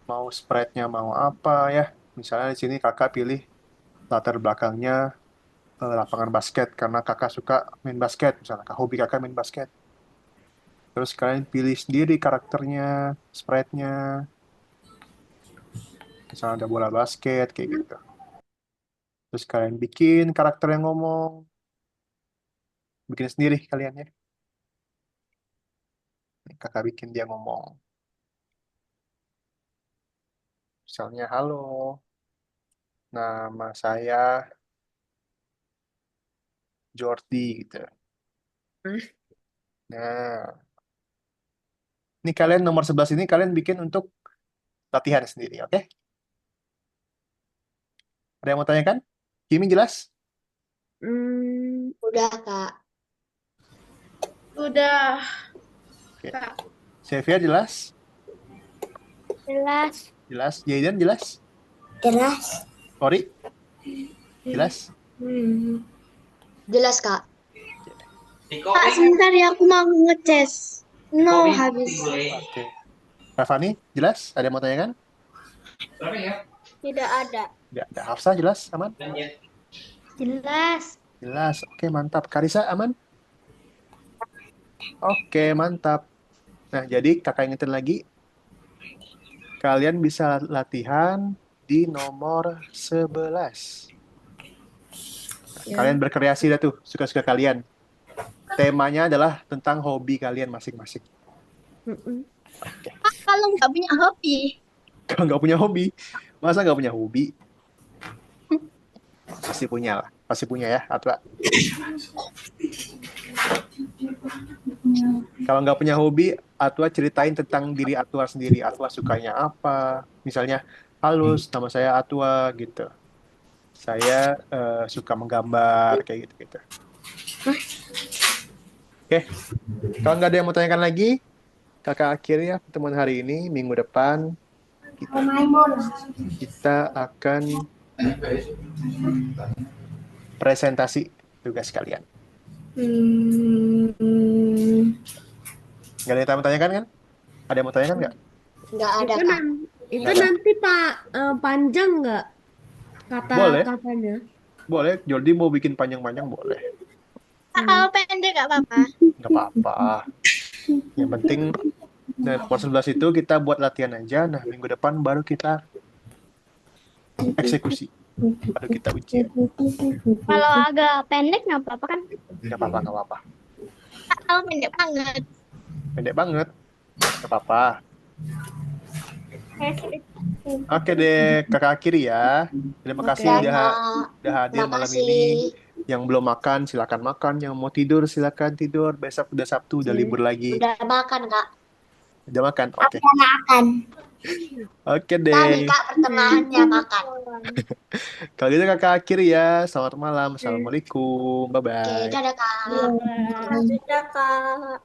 mau sprite-nya mau apa ya. Misalnya di sini kakak pilih latar belakangnya lapangan basket karena kakak suka main basket, misalnya hobi kakak main basket. Terus kalian pilih sendiri karakternya, sprite-nya. Misalnya ada bola basket kayak gitu. Terus kalian bikin karakter yang ngomong. Bikin sendiri kalian ya. Kakak bikin dia ngomong. Misalnya, halo, nama saya Jordi gitu. Nah, ini kalian nomor 11 ini kalian bikin untuk latihan sendiri, oke? Ada yang mau tanyakan? Kimi jelas? Udah, Kak. Udah. Oke. Kak. Sevia jelas? Jelas. Jelas. Jayden jelas? Jelas. Ori? Jelas? Jelas, Kak. Kak, sebentar ya, aku mau ngecas. No, habis. Oke. Rafani jelas? Ada yang mau tanyakan? Tidak ada. Tidak ada. Hafsa jelas? Aman? Jelas. Jelas. Oke, mantap. Karisa aman? Oke, mantap. Nah, jadi kakak ingetin lagi. Kalian bisa latihan di nomor 11. Ya. Kalian berkreasi dah tuh, suka-suka kalian. Temanya adalah tentang hobi kalian masing-masing. Kalau nggak punya hobi. Kalau nggak punya hobi, masa nggak punya hobi? Pasti punya lah. Pasti punya ya, Atwa. Kalau nggak punya hobi, Atwa ceritain tentang diri Atwa sendiri. Atwa sukanya apa? Misalnya, halo, nama saya Atwa, gitu. Saya suka menggambar, kayak gitu-gitu. Oke, kalau nggak ada yang mau tanyakan lagi, kakak akhiri ya pertemuan hari ini. Minggu depan kita akan presentasi tugas kalian. Nggak ada yang mau tanyakan kan? Ada yang mau tanyakan nggak? Nggak ada, Itu, Kak. itu Nggak ada. nanti Pak panjang nggak Boleh. kata-katanya? Boleh, Jordi mau bikin panjang-panjang boleh. Kalau pendek nggak apa-apa. Nggak apa-apa. Yang penting, nah, nomor 11 itu kita buat latihan aja. Nah, minggu depan baru kita eksekusi. Baru kita ujian. Kalau agak pendek nggak apa-apa kan? Nggak apa-apa, nggak apa-apa. Kalau pendek banget. Pendek banget. Nggak apa-apa. Oke deh, kakak akhiri ya. Terima kasih Oke. Ya, Kak. udah hadir Terima malam kasih. ini. Yang belum makan, silakan makan. Yang mau tidur, silakan tidur. Besok udah Sabtu, udah libur lagi. Udah makan, Kak. Udah makan? Oke. Makan. Oke Tadi, deh. Kak, pertengahannya makan. Kalau gitu kakak akhiri ya. Selamat malam. Assalamualaikum. Oke, Bye-bye. dadah, Kak. Dadah, Kak.